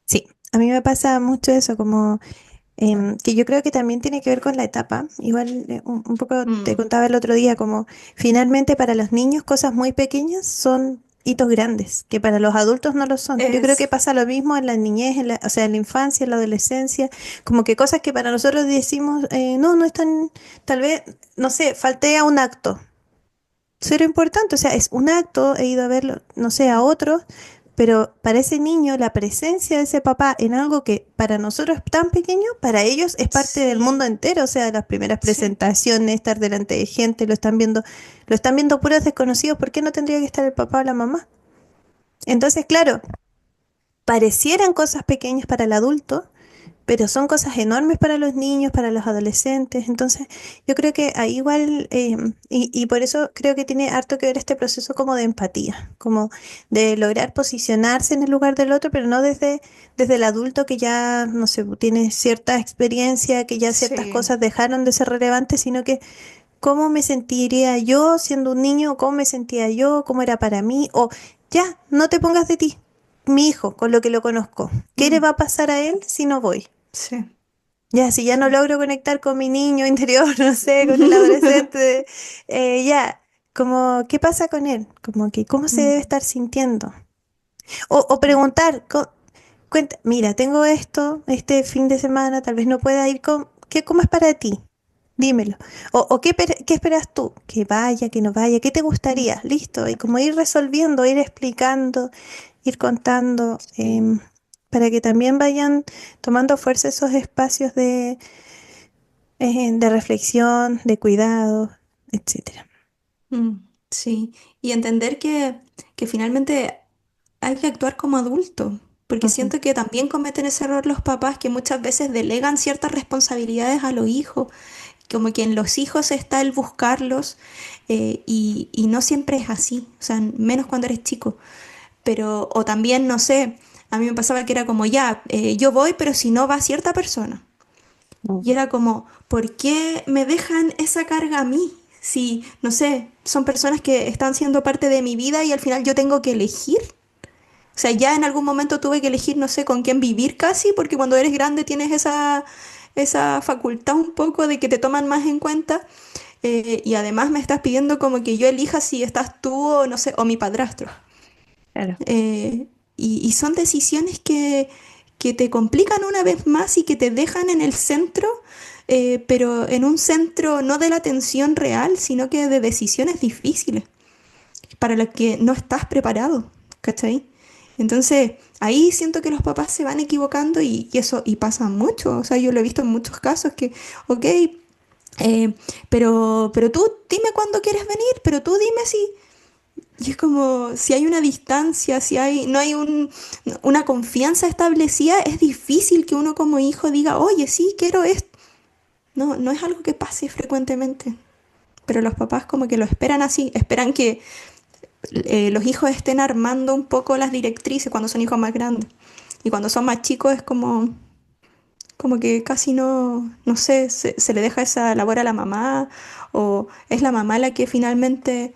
sí. A mí me pasa mucho eso, como que yo creo que también tiene que ver con la etapa. Igual un poco te Mm, contaba el otro día, como finalmente para los niños cosas muy pequeñas son hitos grandes, que para los adultos no lo son. Yo creo eso. que pasa lo mismo en la niñez, o sea, en la infancia, en la adolescencia, como que cosas que para nosotros decimos, no, no es tan, tal vez, no sé, falté a un acto. Cero importante, o sea, es un acto, he ido a verlo, no sé, a otros, pero para ese niño la presencia de ese papá en algo que para nosotros es tan pequeño, para ellos es parte del mundo Sí, entero, o sea, las primeras sí. presentaciones, estar delante de gente, lo están viendo puros desconocidos, ¿por qué no tendría que estar el papá o la mamá? Entonces, claro, parecieran cosas pequeñas para el adulto, pero son cosas enormes para los niños, para los adolescentes. Entonces, yo creo que ahí igual, y por eso creo que tiene harto que ver este proceso como de empatía, como de lograr posicionarse en el lugar del otro, pero no desde el adulto que ya, no sé, tiene cierta experiencia, que ya ciertas Sí. cosas dejaron de ser relevantes, sino que cómo me sentiría yo siendo un niño, cómo me sentía yo, cómo era para mí, o ya, no te pongas de ti. Mi hijo, con lo que lo conozco, ¿qué le Mm, va a pasar a él si no voy? sí, Ya, si ya no sí. logro conectar con mi niño interior, no sé, con el adolescente, ya, como, ¿qué pasa con él? Como que, ¿cómo se debe Mm, estar sintiendo? O preguntar, mira, tengo esto, este fin de semana, tal vez no pueda ir ¿cómo es para ti? Dímelo. O ¿qué esperas tú? Que vaya, que no vaya, ¿qué te gustaría? mm, Listo. Y como ir resolviendo, ir explicando, ir contando, sí. para que también vayan tomando fuerza esos espacios de reflexión, de cuidado, etcétera. Mm, sí, y entender que finalmente hay que actuar como adulto, porque Ujú. siento que también cometen ese error los papás que muchas veces delegan ciertas responsabilidades a los hijos, como que en los hijos está el buscarlos y no siempre es así, o sea, menos cuando eres chico, pero o también, no sé. A mí me pasaba que era como, ya, yo voy, pero si no va cierta persona. Mm. Y era como, ¿por qué me dejan esa carga a mí? Si, no sé, son personas que están siendo parte de mi vida y al final yo tengo que elegir. O sea, ya en algún momento tuve que elegir, no sé, con quién vivir casi, porque cuando eres grande tienes esa facultad un poco de que te toman más en cuenta. Y además me estás pidiendo como que yo elija si estás tú o, no sé, o mi padrastro. Claro, Y son decisiones que te complican una vez más y que te dejan en el centro, pero en un centro no de la atención real, sino que de decisiones difíciles para las que no estás preparado, ¿cachai? Entonces, ahí siento que los papás se van equivocando y eso y pasa mucho. O sea, yo lo he visto en muchos casos que, ok, pero tú dime cuándo quieres venir, pero tú dime si... Y es como, si hay una distancia, si hay, no hay una confianza establecida, es difícil que uno como hijo diga, oye, sí, quiero esto. No, no es algo que pase frecuentemente. Pero los papás como que lo esperan así, esperan que los hijos estén armando un poco las directrices cuando son hijos más grandes. Y cuando son más chicos es como que casi no, no sé, se le deja esa labor a la mamá o es la mamá la que finalmente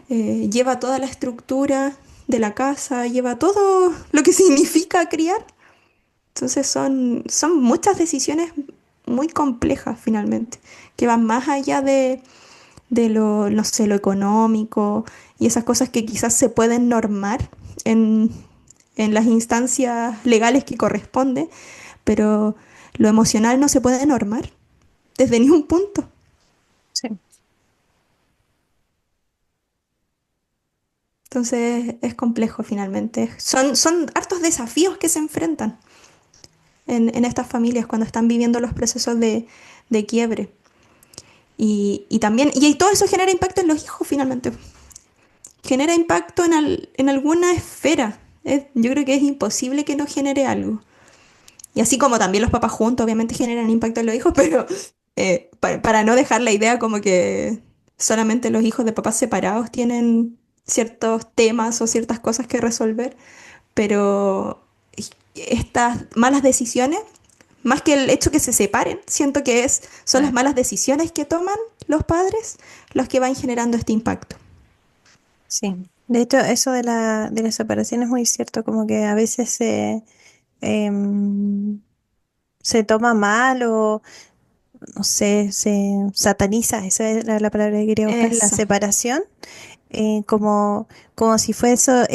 lleva toda la estructura de la casa, lleva todo lo que significa criar. Entonces son muchas decisiones muy complejas finalmente, que van más allá de lo, no sé, lo económico y esas cosas que quizás se pueden normar en, en las instancias legales que corresponde, pero lo emocional no se puede normar desde ningún punto. sí, Entonces es complejo finalmente. Son hartos desafíos que se enfrentan en estas familias cuando están viviendo los procesos de quiebre. Y también, y todo eso genera impacto en los hijos finalmente. Genera impacto en alguna esfera. Yo creo que es imposible que no genere algo. Y así como también los papás juntos obviamente generan impacto en los hijos, pero para no dejar la idea como que solamente los hijos de papás separados tienen ciertos temas o ciertas cosas que resolver, pero estas malas decisiones, más que el hecho que se separen, siento que son las claro. malas decisiones que toman los padres los que van generando este impacto. Sí. De hecho, eso de la separación es muy cierto, como que a veces em, se toma mal o, no sé, se sataniza, esa era la palabra que quería buscar, la Eso. separación, como, como si fuese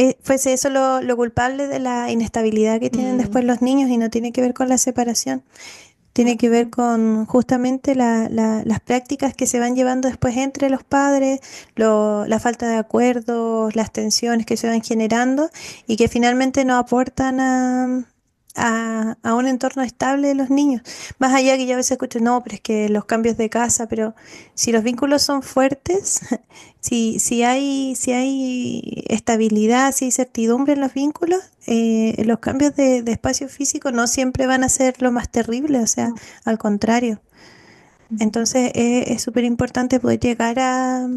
eso lo culpable de la inestabilidad que tienen después Mm, los niños y no tiene que ver con la separación. Tiene que ver mm, con justamente las prácticas que se van llevando después entre los padres, la falta de acuerdos, las tensiones que se van generando y que finalmente no aportan a un entorno estable de los niños. Más allá que yo a veces escucho, no, pero es que los cambios de casa, pero si los vínculos son fuertes, si hay estabilidad, si hay certidumbre en los vínculos, los cambios de espacio físico no siempre van a ser lo más terrible, o sea, mm, al contrario. mm. Entonces es súper importante poder llegar a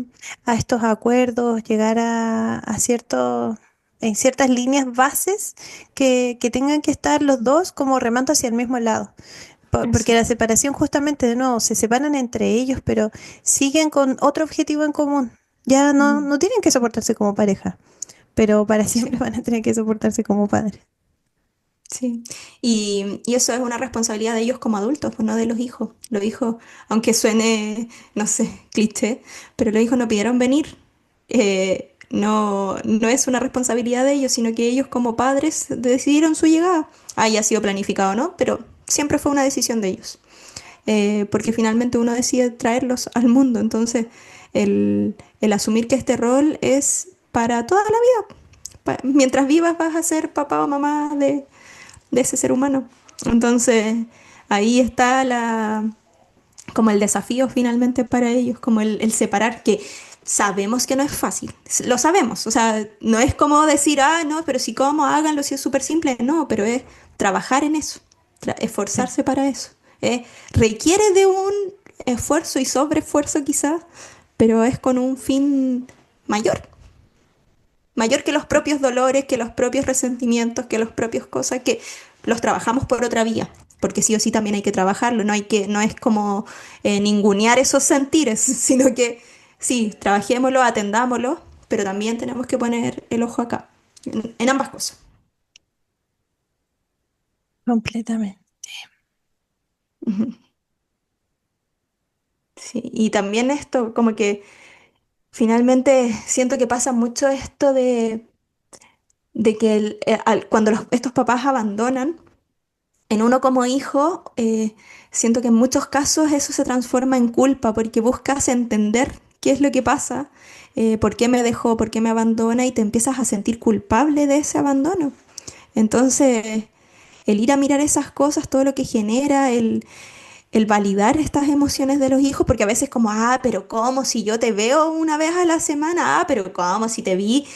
estos acuerdos, llegar a ciertos, en ciertas líneas bases que tengan que estar los dos como remando hacia el mismo lado. Porque Eso. la separación justamente, de nuevo, se separan entre ellos, pero siguen con otro objetivo en común. Ya Mm, no tienen que soportarse como pareja, pero para siempre sí. van a tener que soportarse como padres. Sí, y eso es una responsabilidad de ellos como adultos, pues no de los hijos. Los hijos, aunque suene, no sé, cliché, pero los hijos no pidieron venir. No, no es una responsabilidad de ellos, sino que ellos como padres decidieron su llegada. Haya sido planificado o no, pero siempre fue una decisión de ellos. Porque finalmente uno decide traerlos al mundo. Entonces, el asumir que este rol es para toda la vida. Mientras vivas vas a ser papá o mamá de ese ser humano. Entonces, ahí está como el desafío finalmente para ellos, como el separar, que sabemos que no es fácil, lo sabemos, o sea, no es como decir, ah, no, pero si cómo, háganlo, si es súper simple, no, pero es trabajar en eso, Sí. esforzarse para eso. Requiere de un esfuerzo y sobreesfuerzo quizás, pero es con un fin mayor. mayor que los propios dolores, que los propios resentimientos, que los propios cosas que los trabajamos por otra vía, porque sí o sí también hay que trabajarlo, no es como ningunear esos sentires, sino que sí, trabajémoslo, atendámoslo, pero también tenemos que poner el ojo acá, en ambas cosas. Completamente. Ujú. Sí, y también esto, como que finalmente siento que pasa mucho esto de que cuando estos papás abandonan, en uno como hijo, siento que en muchos casos eso se transforma en culpa porque buscas entender qué es lo que pasa, por qué me dejó, por qué me abandona y te empiezas a sentir culpable de ese abandono. Entonces, el ir a mirar esas cosas, todo lo que genera, el validar estas emociones de los hijos, porque a veces como, ah, pero ¿cómo si yo te veo una vez a la semana? Ah, pero ¿cómo si te vi?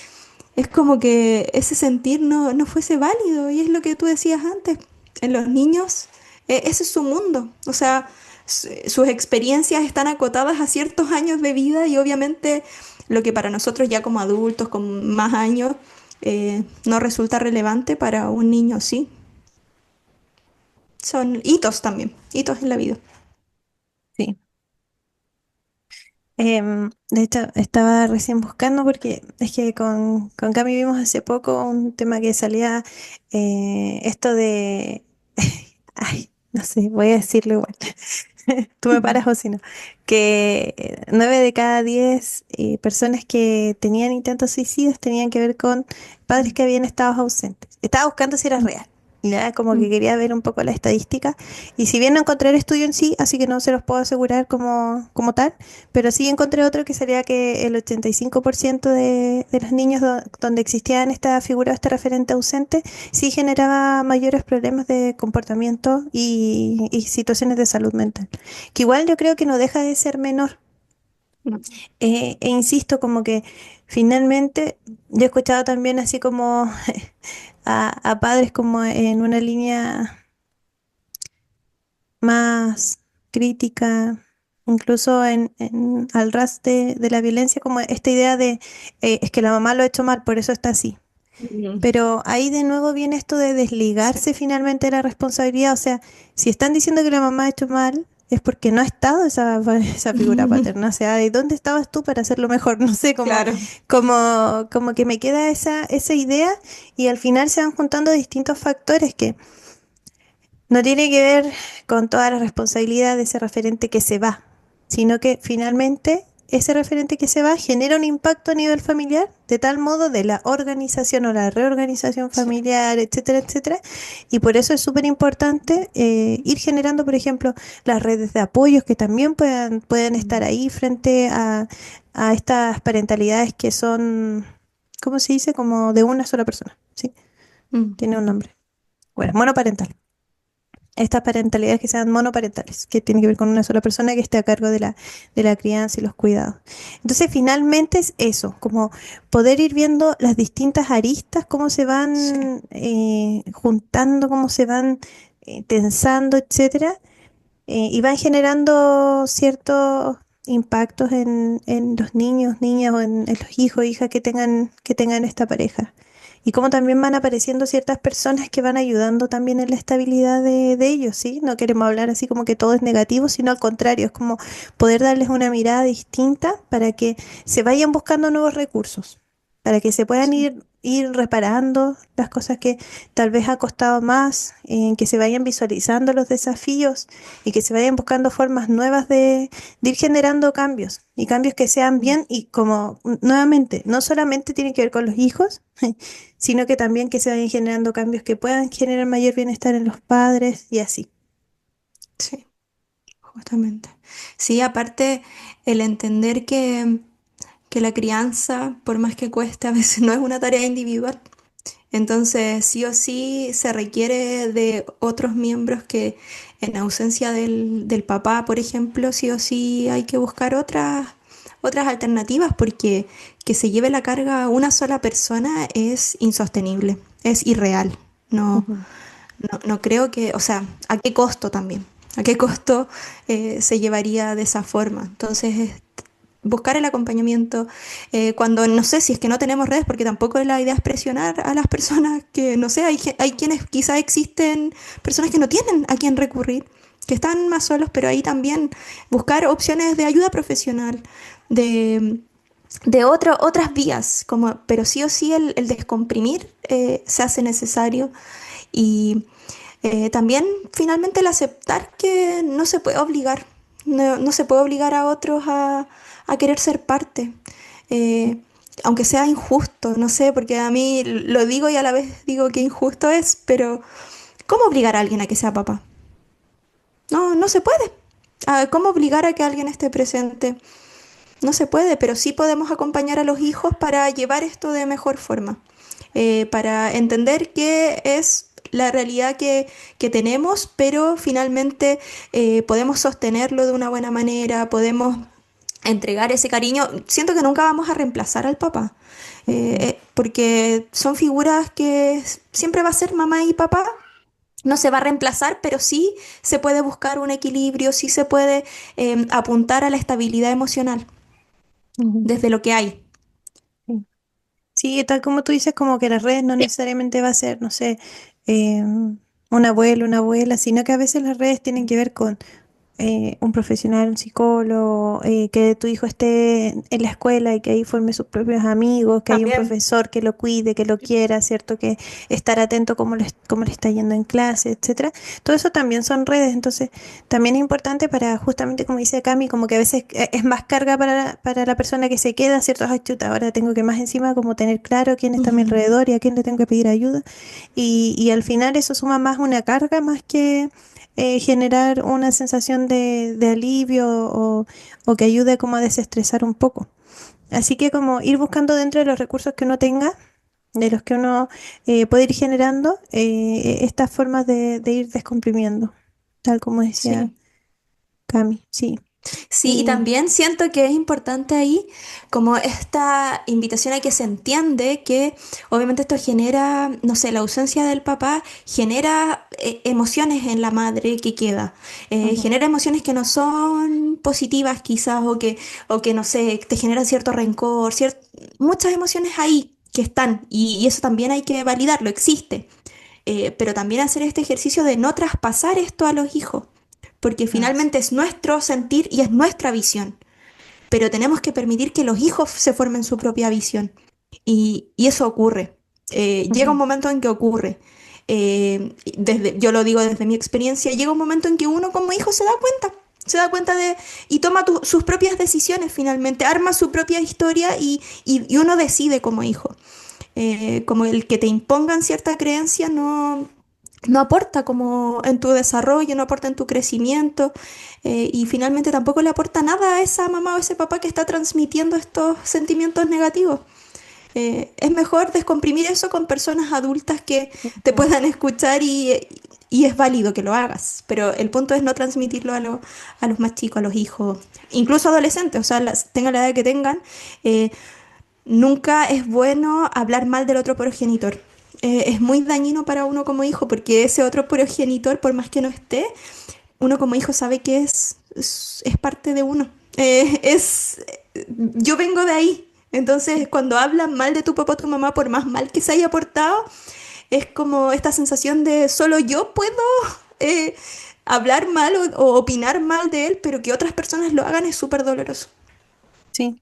Es como que ese sentir no fuese válido y es lo que tú decías antes. En los niños, ese es su mundo. O sea, sus experiencias están acotadas a ciertos años de vida y obviamente lo que para nosotros ya como adultos con más años no resulta relevante para un niño, sí. Son hitos también, hitos en la vida. Sí. De hecho, estaba recién buscando porque es que con Cami vimos hace poco un tema que salía, esto de, ay, no sé, voy a decirlo igual. Tú me Ujú. paras o si no, que 9 de cada 10 personas que tenían intentos suicidios tenían que ver con padres que habían estado ausentes. Estaba buscando si era real. Ya, como que Mm, quería ver un poco la estadística. Y si bien no encontré el estudio en sí, así que no se los puedo asegurar como tal, pero sí encontré otro que sería que el 85% de los niños donde existían esta figura, este referente ausente, sí generaba mayores problemas de comportamiento y situaciones de salud mental. Que igual yo creo que no deja de ser menor. no. E insisto, como que finalmente yo he escuchado también así como a padres como en una línea más crítica, incluso al ras de la violencia, como esta idea de es que la mamá lo ha hecho mal, por eso está así. Mm, Pero ahí de nuevo viene esto de sí. desligarse finalmente de la responsabilidad. O sea, si están diciendo que la mamá ha hecho mal, es porque no ha estado esa figura paterna. O sea, ¿de dónde estabas tú para hacerlo mejor? No sé, Claro. como que me queda esa idea y al final se van juntando distintos factores que no tiene que ver con toda la responsabilidad de ese referente que se va, sino que finalmente ese referente que se va genera un impacto a nivel familiar, de tal modo de la organización o la reorganización Sí. familiar, etcétera, etcétera. Y por eso es súper importante ir generando, por ejemplo, las redes de apoyos que también puedan estar Mm, ahí frente a estas parentalidades que son, ¿cómo se dice? Como de una sola persona, ¿sí? mm, Tiene un nombre. Bueno, monoparental, estas parentalidades que sean monoparentales, que tiene que ver con una sola persona que esté a cargo de la crianza y los cuidados. Entonces, finalmente es eso, como poder ir viendo las distintas aristas, cómo se sí. van juntando, cómo se van tensando, etcétera, y van generando ciertos impactos en los niños, niñas o en los hijos, hijas que tengan esta pareja. Y como también van apareciendo ciertas personas que van ayudando también en la estabilidad de ellos, ¿sí? No queremos hablar así como que todo es negativo, sino al contrario, es como poder darles una mirada distinta para que se vayan buscando nuevos recursos, para que se puedan Sí. ir reparando las cosas que tal vez ha costado más, en que se vayan visualizando los desafíos y que se vayan buscando formas nuevas de ir generando cambios y cambios que sean Mm, bien y como nuevamente, no solamente tiene que ver con los hijos, sino que también que se vayan generando cambios que puedan generar mayor bienestar en los padres y así. sí, justamente. Sí, aparte el entender que la crianza, por más que cueste, a veces no es una tarea individual. Entonces, sí o sí se requiere de otros miembros que en ausencia del papá, por ejemplo, sí o sí hay que buscar otras alternativas porque que se lleve la carga una sola persona es insostenible, es irreal. No, Ujú. no creo que, o sea, ¿a qué costo también? ¿A qué costo se llevaría de esa forma? Entonces, buscar el acompañamiento. Cuando no sé si es que no tenemos redes, porque tampoco la idea es presionar a las personas que, no sé, hay quienes quizás existen personas que no tienen a quién recurrir, que están más solos, pero ahí también buscar opciones de ayuda profesional, de, otras vías, como, pero sí o sí el descomprimir se hace necesario y también finalmente el aceptar que no se puede obligar, no se puede obligar a otros a querer ser parte, eh, aunque sea injusto, no sé, porque a mí lo digo y a la vez digo que injusto es, pero ¿cómo obligar a alguien a que sea papá? No, no se puede. ¿Cómo obligar a que alguien esté presente? No se puede, pero sí podemos acompañar a los hijos para llevar esto de mejor forma, para entender qué es la realidad que tenemos, pero finalmente podemos sostenerlo de una buena manera, podemos entregar ese cariño. Siento que nunca vamos a reemplazar al papá, porque son figuras que siempre va a ser mamá y papá. No se va a reemplazar, pero sí se puede buscar un equilibrio, sí se puede apuntar a la estabilidad emocional Ujú. desde lo que hay. Sí. Sí, tal como tú dices, como que las redes no necesariamente va a ser, no sé, un abuelo, una abuela, sino que a veces las redes tienen que ver con un profesional, un psicólogo, que tu hijo esté en la escuela y que ahí forme sus propios amigos, que hay un También. profesor que lo cuide, que lo quiera, ¿cierto? Que estar atento cómo le está yendo en clase, etcétera. Todo eso también son redes, entonces también es importante para, justamente como dice Cami, como que a veces es más carga para la persona que se queda, ¿cierto? Ay, chuta, ahora tengo que más encima como tener claro quién está a mi Ujú. alrededor y a quién le tengo que pedir ayuda. Y al final eso suma más una carga más que generar una sensación de alivio o que ayude como a desestresar un poco. Así que como ir buscando dentro de los recursos que uno tenga, de los que uno puede ir generando, estas formas de ir descomprimiendo, tal como decía Sí. Cami, sí. Sí, y Y, también siento que es importante ahí como esta invitación a que se entiende que obviamente esto genera, no sé, la ausencia del papá genera emociones en la madre que queda, ujú, genera emociones que no son positivas quizás o que no sé, te generan cierto rencor, muchas emociones ahí que están y eso también hay que validarlo, existe. Pero también hacer este ejercicio de no traspasar esto a los hijos, porque ah, sí. finalmente es nuestro sentir y es nuestra visión, pero tenemos que permitir que los hijos se formen su propia visión. Y eso ocurre. Llega un Ujú, momento en que ocurre. Yo lo digo desde mi experiencia, llega un momento en que uno como hijo se da cuenta de y toma sus propias decisiones finalmente, arma su propia historia y uno decide como hijo. Como el que te impongan cierta creencia no aporta como en tu desarrollo, no aporta en tu crecimiento y finalmente tampoco le aporta nada a esa mamá o ese papá que está transmitiendo estos sentimientos negativos. Es mejor descomprimir eso con personas adultas que te ujú. puedan escuchar y es válido que lo hagas, pero el punto es no transmitirlo a los más chicos, a los hijos, incluso adolescentes, o sea, tengan la edad que tengan. Nunca es bueno hablar mal del otro progenitor. Es muy dañino para uno como hijo porque ese otro progenitor, por más que no esté, uno como hijo sabe que es parte de uno. Yo vengo de ahí. Entonces, cuando hablan mal de tu papá o tu mamá, por más mal que se haya portado, es como esta sensación de solo yo puedo eh, hablar mal o opinar mal de él, pero que otras personas lo hagan es súper doloroso. Sí,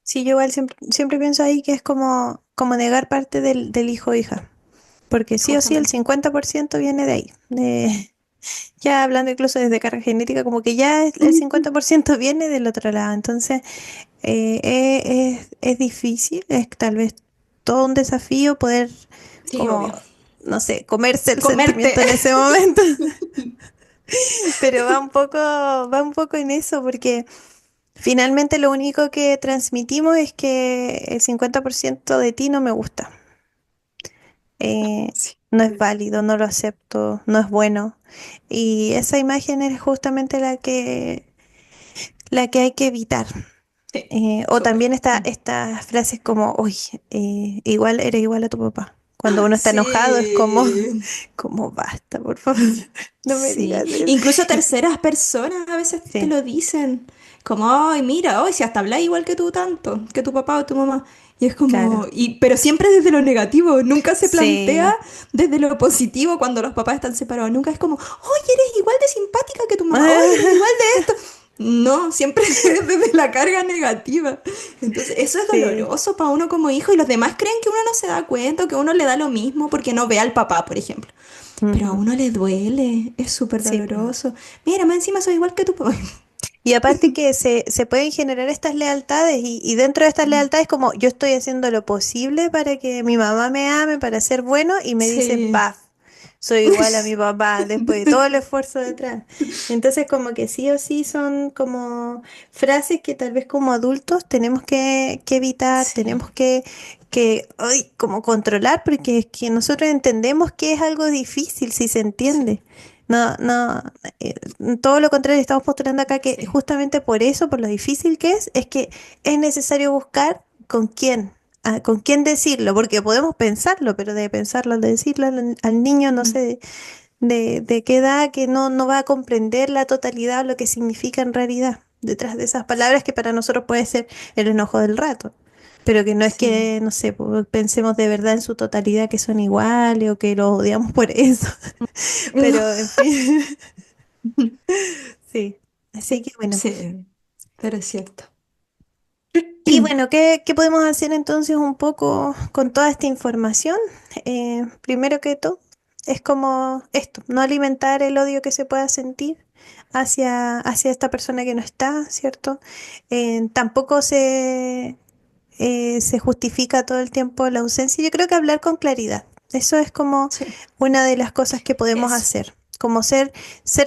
sí, yo igual siempre pienso ahí que es como negar parte del hijo o hija, porque sí o sí el Justamente. 50% viene de ahí, ya hablando incluso desde carga genética, como que ya el Ujú. 50% viene del otro lado. Entonces, es difícil, es tal vez todo un desafío poder, Sí, como, obvio. no sé, comerse el Comerte. sentimiento en ese momento. Pero va un poco en eso, porque finalmente lo único que transmitimos es que el 50% de ti no me gusta. Sí. No es válido, no lo acepto, no es bueno. Y esa imagen es justamente la que hay que evitar. Sí, O súper. también estas frases como, uy, igual eres igual a tu papá. Cuando uno está enojado es como, Sí, como basta, por favor, no me sí. digas eso. Incluso Y terceras personas a veces te sí, lo dicen. como, ay, mira, hoy si hasta habla igual que tú tanto, que tu papá o tu mamá. Y es como, Claro. pero siempre desde lo negativo, nunca se plantea Sí. desde lo positivo cuando los papás están separados. Nunca es como, oye, eres igual de simpática que tu mamá, oye, eres igual de esto. No, siempre es desde la carga negativa. Entonces, eso es Sí. doloroso para uno como hijo y los demás creen que uno no se da cuenta o que uno le da lo mismo porque no ve al papá, por ejemplo. Pero a Ujú. uno le duele, es súper Sí, po. doloroso. Mira, más encima soy igual que tu papá. Y aparte que se pueden generar estas lealtades y dentro de estas lealtades como yo estoy haciendo lo posible para que mi mamá me ame, para ser bueno y me dice, Sí. paf, soy igual a mi papá después de todo el esfuerzo detrás. Entonces como que sí o sí son como frases que tal vez como adultos tenemos que evitar, Sí, tenemos que ay, como controlar porque es que nosotros entendemos que es algo difícil si se sí, entiende. No, no, eh, todo lo contrario, estamos postulando acá que sí, justamente por eso, por lo difícil que es que es necesario buscar con quién decirlo, porque podemos pensarlo, pero de pensarlo, de decirlo al niño, no mm, sé de qué edad, que no va a comprender la totalidad, lo que significa en realidad, detrás de esas palabras que para nosotros puede ser el enojo del rato. Pero que no es sí. que, no sé, pensemos de verdad en su totalidad que son iguales o que los odiamos por eso. No. Pero, en fin. Sí, así que bueno. Sí, pero es cierto. Y bueno, ¿qué podemos hacer entonces un poco con toda esta información? Primero que todo, es como esto, no alimentar el odio que se pueda sentir hacia esta persona que no está, ¿cierto? Tampoco se justifica todo el tiempo la ausencia. Yo creo que hablar con claridad. Eso es como Sí, una de las cosas que podemos eso. hacer. Como ser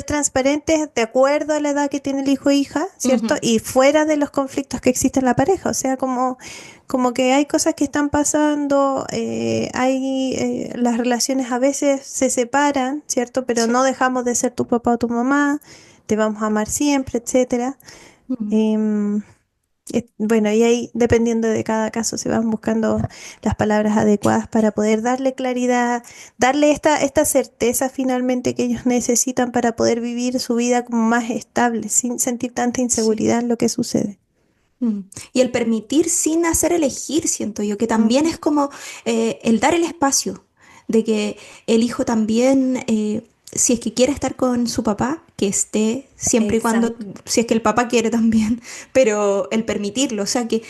transparentes de acuerdo a la edad que tiene el hijo o hija, ¿cierto? Ujú, Y fuera de los conflictos que existen en la pareja. O sea, como que hay cosas que están pasando, las relaciones a veces se separan, ¿cierto? Pero sí. no dejamos de ser tu papá o tu mamá, te vamos a amar siempre, etcétera. Mm, Em, bueno, y ahí, dependiendo de cada caso, se van buscando las palabras adecuadas para poder darle claridad, darle esta certeza finalmente que ellos necesitan para poder vivir su vida como más estable, sin sentir tanta sí. inseguridad en lo que sucede. Mm. Y el permitir sin hacer elegir, siento yo, que también Ujú. es como el dar el espacio de que el hijo también, si es que quiere estar con su papá, que esté, siempre y cuando, Exacto. si es que el papá quiere también, pero el permitirlo, o sea, que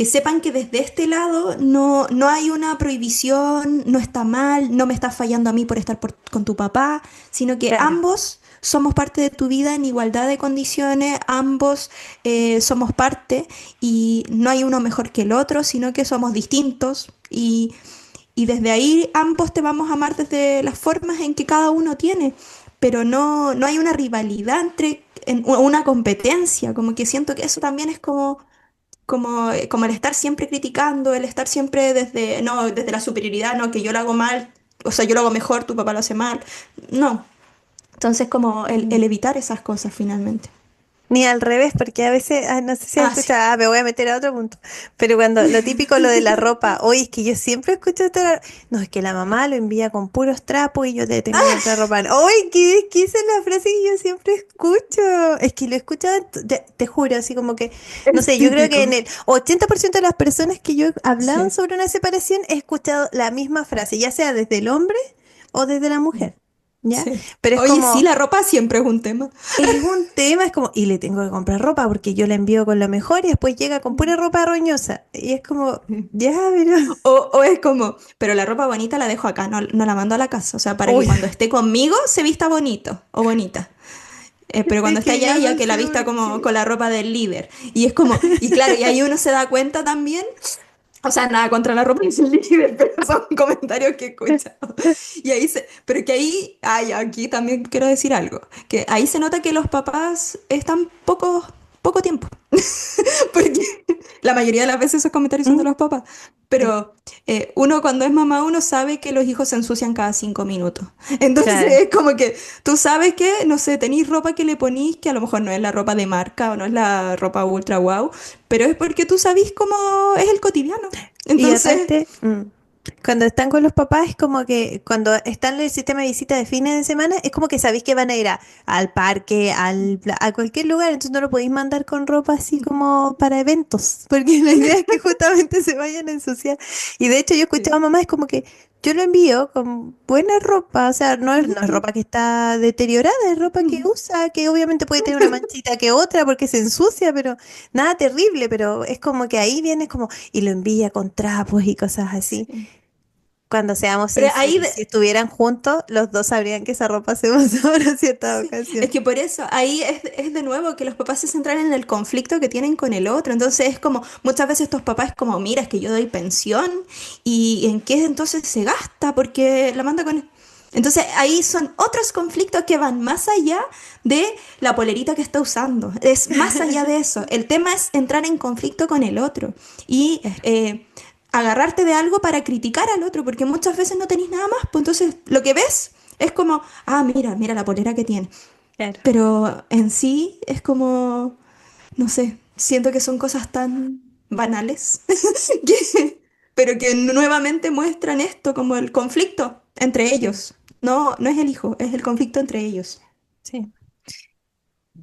sepan que desde este lado no hay una prohibición, no está mal, no me está fallando a mí por estar con tu papá, sino que Claro. ambos somos parte de tu vida en igualdad de condiciones, ambos somos parte y no hay uno mejor que el otro, sino que somos distintos y desde ahí ambos te vamos a amar desde las formas en que cada uno tiene, pero no hay una rivalidad una competencia, como que siento que eso también es como el estar siempre criticando, el estar siempre desde, no, desde la superioridad, no, que yo lo hago mal, o sea, yo lo hago mejor, tu papá lo hace mal, no. Entonces como el evitar esas cosas finalmente. Ni al revés, porque a veces, no sé si has Ah, sí. escuchado, me voy a meter a otro punto, pero cuando lo típico, lo de la ropa, oye, es que yo siempre escucho no, es que la mamá lo envía con puros trapos y yo te tengo que comprar ropa. Oye, ¿qué esa es la frase que yo siempre escucho? Es que lo he escuchado, te juro, así como que, no Es sé, yo creo que en típico. el 80% de las personas que yo he hablado Sí. sobre una separación he escuchado la misma frase, ya sea desde el hombre o desde la mujer, ¿ya? Sí. Pero es Oye, sí, como... la ropa siempre es un tema. Es un tema, es como, y le tengo que comprar ropa porque yo la envío con lo mejor y después llega con pura ropa roñosa. Y es como, ya, pero. O es como, pero la ropa bonita la dejo acá, no la mando a la casa, o sea, para que Uy, cuando esté conmigo se vista bonito o bonita. Pero cuando es esté que allá, yo ya no que la sé vista por como qué. con la ropa del líder. Y es como, y claro, y ahí uno se da cuenta también, o sea, nada contra la ropa del líder, pero son comentarios que he escuchado. Y ahí pero que ahí, ay, aquí también quiero decir algo, que ahí se nota que los papás están poco tiempo. Porque la mayoría de las veces esos comentarios son de Mm, los papás. sí, Pero uno cuando es mamá, uno sabe que los hijos se ensucian cada 5 minutos. Entonces claro. es como que tú sabes que, no sé, tenéis ropa que le ponís, que a lo mejor no es la ropa de marca o no es la ropa ultra wow, pero es porque tú sabís cómo es el cotidiano. Y Entonces, aparte, Cuando están con los papás es como que cuando están en el sistema de visita de fines de semana es como que sabéis que van a ir al parque, a cualquier lugar, entonces no lo podéis mandar con ropa así como para eventos, porque la idea es que justamente se vayan a ensuciar. Y de hecho yo escuchaba a Sí. mamá, es como que yo lo envío con buena ropa, o sea, no es ropa que está deteriorada, es ropa que usa, que obviamente puede tener una manchita que otra porque se ensucia, pero nada terrible, pero es como que ahí viene como, y lo envía con trapos y cosas así. Sí. Cuando seamos Pero sinceros, si estuvieran juntos, los dos sabrían que esa ropa se usa para cierta sí, es ocasión. que por eso, ahí es de nuevo que los papás se centran en el conflicto que tienen con el otro. Entonces es como, muchas veces estos papás es como, mira, es que yo doy pensión y en qué entonces se gasta porque la manda con... Entonces ahí son otros conflictos que van más allá de la polerita que está usando. Es más allá de eso. El tema es entrar en conflicto con el otro y Claro, agarrarte de algo para criticar al otro, porque muchas veces no tenéis nada más. Pues entonces lo que ves es como, ah, mira, mira la polera que tiene. claro. Pero en sí es como, no sé, siento que son cosas tan banales, pero que nuevamente muestran esto como el conflicto entre Sí, ellos. No, no es el hijo, es el conflicto entre ellos. sí.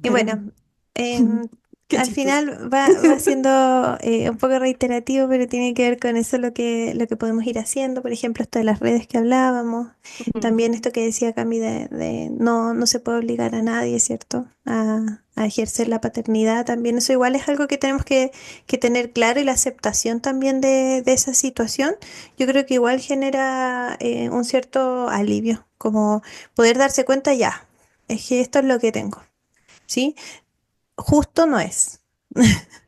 Y Pero bueno, em, qué al chistoso. final va siendo un poco reiterativo, pero tiene que ver con eso lo que podemos ir haciendo. Por ejemplo, esto de las redes que hablábamos. Ujú. También esto que decía Cami de no se puede obligar a nadie, ¿cierto? A ejercer la paternidad también. Eso igual es algo que tenemos que tener claro y la aceptación también de esa situación. Yo creo que igual genera un cierto alivio, como poder darse cuenta ya, es que esto es lo que tengo. ¿Sí? Justo no es,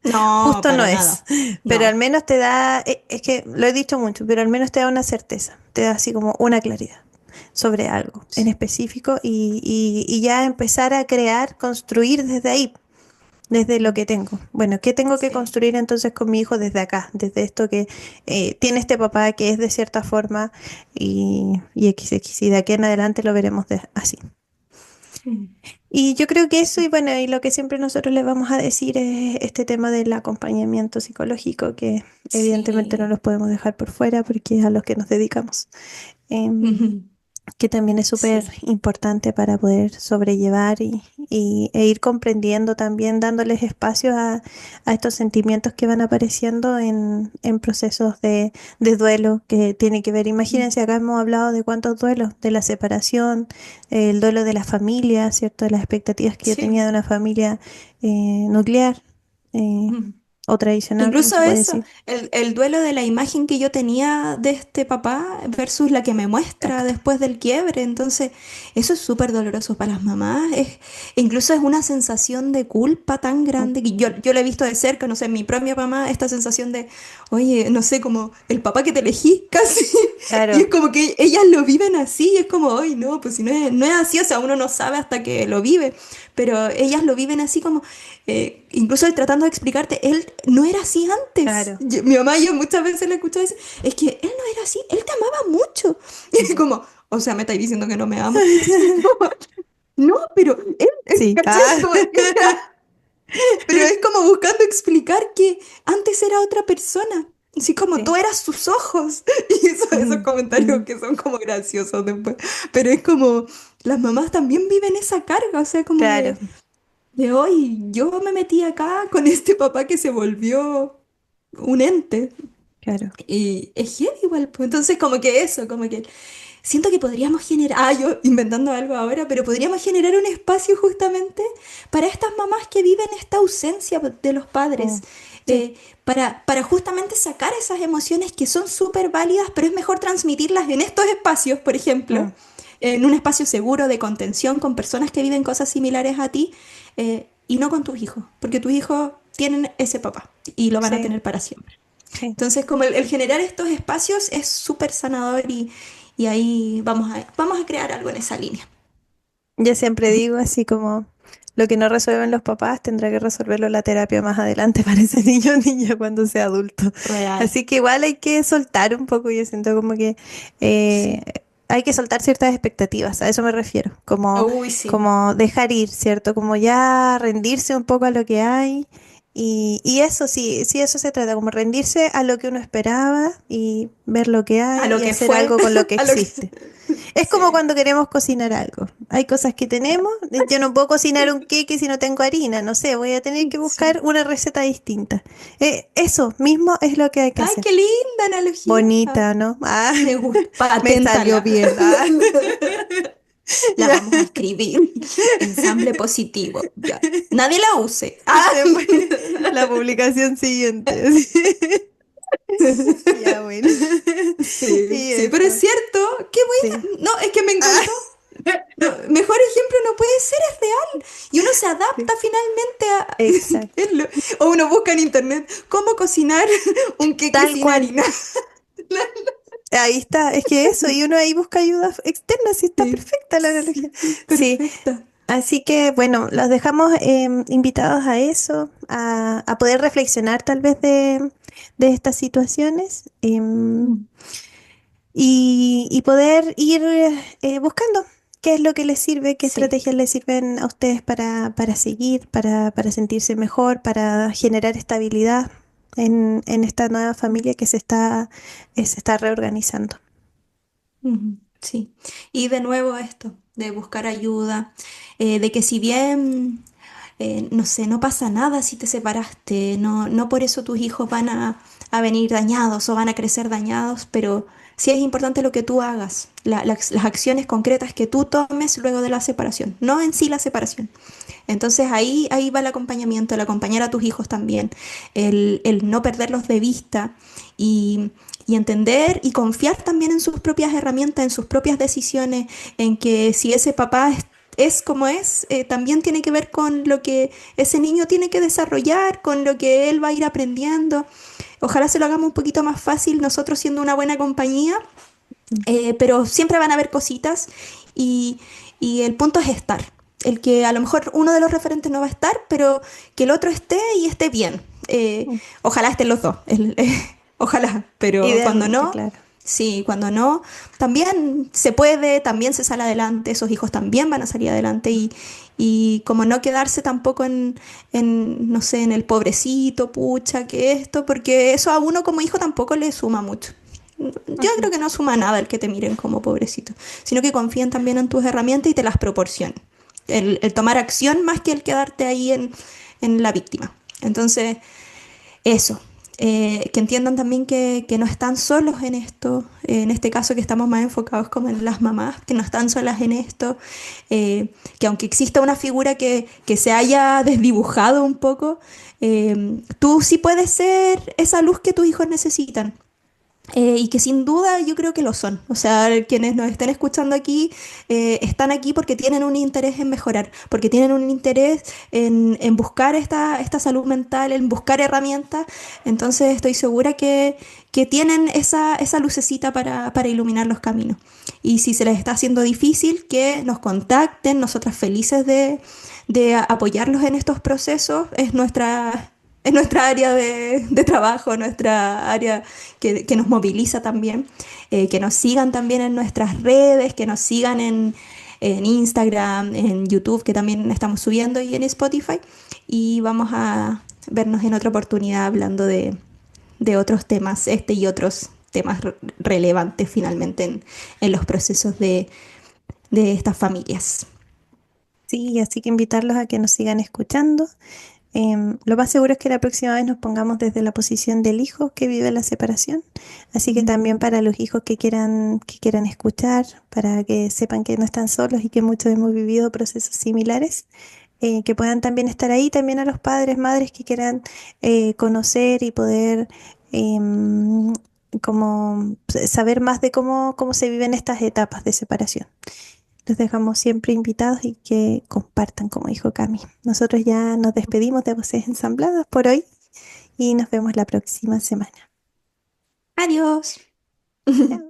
No, justo no para es, nada. pero al No. menos te da, es que lo he dicho mucho, pero al menos te da una certeza, te da así como una claridad sobre algo en Sí. específico y ya empezar a crear, construir desde ahí, desde lo que tengo. Bueno, ¿qué tengo que Sí. construir entonces con mi hijo desde acá, desde esto que tiene este papá que es de cierta forma y XX, y de aquí en adelante lo veremos así. Mm. Y yo creo que eso, y bueno, y lo que siempre nosotros le vamos a decir es este tema del acompañamiento psicológico, que evidentemente no Sí. los podemos dejar por fuera porque es a los que nos dedicamos. Em, Ujú. que también es súper Sí. importante para poder sobrellevar e ir comprendiendo también, dándoles espacio a estos sentimientos que van apareciendo en procesos de duelo que tiene que ver. Mm. Imagínense, acá hemos hablado de cuántos duelos, de la separación, el duelo de la familia, ¿cierto? De las expectativas que yo tenía Sí. de una familia nuclear eh, Mm. o tradicional, como Incluso se puede eso, decir. el duelo de la imagen que yo tenía de este papá versus la que me muestra Exacto. después del quiebre. Entonces, eso es súper doloroso para las mamás. Incluso es una sensación de culpa tan Mm, grande que yo lo he visto de cerca, no sé, mi propia mamá, esta sensación de, oye, no sé, como el papá que te elegí casi. Y es claro, como que ellas lo viven así, y es como, ay, no, pues si no es así, o sea, uno no sabe hasta que lo vive, pero ellas lo viven así como incluso él tratando de explicarte, él no era así antes. claro. Mi mamá, yo muchas veces le escucho decir, es que él no era así, él te amaba mucho. Y es Ujú. como, o sea, me estáis diciendo que no me ama. No, pero él, Sí. ¿cachai? Ah. Como, pero es como buscando explicar que antes era otra persona. Así como tú Sí. eras sus ojos. Y esos Ujú, comentarios ujú. que son como graciosos después. Pero es como, las mamás también viven esa carga. O sea, como Claro, de hoy, yo me metí acá con este papá que se volvió un ente. claro. Y es heavy igual, pues. Entonces, como que eso, como que siento que podríamos generar, yo inventando algo ahora, pero podríamos generar un espacio justamente para estas mamás que viven esta ausencia de los Mm, padres, sí, para justamente sacar esas emociones que son súper válidas, pero es mejor transmitirlas en estos espacios, por ejemplo, mm, en un espacio seguro de contención con personas que viven cosas similares a ti, y no con tus hijos, porque tus hijos tienen ese papá y lo van a sí, tener para siempre. sí. Entonces, como el generar estos espacios es súper sanador y ahí vamos a crear algo en esa línea. Yo siempre digo así como lo que no resuelven los papás tendrá que resolverlo la terapia más adelante para ese niño o niña cuando sea adulto. Real. Así que igual hay que soltar un poco, yo siento como que eh, Sí. hay que soltar ciertas expectativas, a eso me refiero, como, Uy, sí. como dejar ir, ¿cierto? Como ya rendirse un poco a lo que hay Y eso sí, sí, eso se trata, como rendirse a lo que uno esperaba y ver lo que A hay lo y que hacer fue, algo con lo que a lo que... existe. Es como Sí. cuando queremos cocinar algo. Hay cosas que tenemos, yo no puedo cocinar un queque si no tengo harina, no sé, voy a tener que Sí. buscar una receta distinta. Eso mismo es lo que hay que Ay, hacer. qué linda analogía. Ah, Bonita, ¿no? Ah, me gusta. me salió Paténtala. bien. Ah, La ya. vamos a escribir. Ensamble positivo. Ya. Nadie la use. Ah. Después, la publicación siguiente. Ya, bueno. Sí, Y sí, pero es eso, cierto. Qué sí. buena. No, es que me Ah, encantó. No, mejor ejemplo no puede ser, es real. Y uno se sí. adapta finalmente a... Exacto. O uno busca en internet cómo cocinar un queque Tal sin cual. harina. Ahí está. Es que eso, y uno ahí busca ayuda externa, sí está Sí, perfecta la analogía. sí, Sí. perfecta. Así que bueno, los dejamos invitados a eso, a poder reflexionar tal vez de estas situaciones Mm. y poder ir buscando qué es lo que les sirve, qué Sí. estrategias les sirven a ustedes para seguir, para sentirse mejor, para generar estabilidad en esta nueva familia que se está reorganizando. Ujú, sí, y de nuevo esto, de buscar ayuda, de que si bien, no sé, no pasa nada si te separaste, no, no por eso tus hijos van a venir dañados o van a crecer dañados, pero sí es importante lo que tú hagas, las acciones concretas que tú tomes luego de la separación, no en sí la separación. Entonces ahí va el acompañar a tus hijos también, el no perderlos de vista y, y entender y confiar también en sus propias herramientas, en sus propias decisiones, en que si ese papá es como es, también tiene que ver con lo que ese niño tiene que desarrollar, con lo que él va a ir aprendiendo. Ojalá se lo hagamos un poquito más fácil nosotros siendo una buena compañía, pero siempre van a haber cositas y, y el punto es estar. El que a lo mejor uno de los referentes no va a estar, pero que el otro esté y esté bien. Mm. Ojalá estén los dos, ojalá, pero cuando Idealmente, no, claro. sí, cuando no, también se puede, también se sale adelante, esos hijos también van a salir adelante y como no quedarse tampoco no sé, en el pobrecito, pucha, que esto, porque eso a uno como hijo tampoco le suma mucho. Yo creo Ujú. que no suma nada el que te miren como pobrecito, sino que confíen también en tus herramientas y te las proporcionen. El tomar acción más que el quedarte ahí en la víctima. Entonces, eso. Que entiendan también que no están solos en esto, en este caso que estamos más enfocados como en las mamás, que no están solas en esto, que aunque exista una figura que se haya desdibujado un poco, tú sí puedes ser esa luz que tus hijos necesitan. Y que sin duda yo creo que lo son. O sea, quienes nos estén escuchando aquí están aquí porque tienen un interés en mejorar, porque tienen un interés en buscar esta salud mental, en buscar herramientas. Entonces estoy segura que tienen esa lucecita para iluminar los caminos. Y si se les está haciendo difícil, que nos contacten, nosotras felices de apoyarlos en estos procesos. Es nuestra área de trabajo, nuestra área que nos moviliza también, que nos sigan también en nuestras redes, que nos sigan en Instagram, en YouTube, que también estamos subiendo y en Spotify. Y vamos a vernos en otra oportunidad hablando de otros temas, este y otros temas relevantes finalmente en los procesos de estas familias. Sí, así que invitarlos a que nos sigan escuchando. Lo más seguro es que la próxima vez nos pongamos desde la posición del hijo que vive la separación. Así que también Mm. para los hijos que quieran escuchar, para que sepan que no están solos y que muchos hemos vivido procesos similares, que puedan también estar ahí. También a los padres, madres que quieran conocer y poder em, como saber más de cómo se viven estas etapas de separación. Los dejamos siempre invitados y que compartan, como dijo Cami. Nosotros ya nos despedimos de Voces Ensambladas por hoy y nos vemos la próxima semana. Adiós. Chao.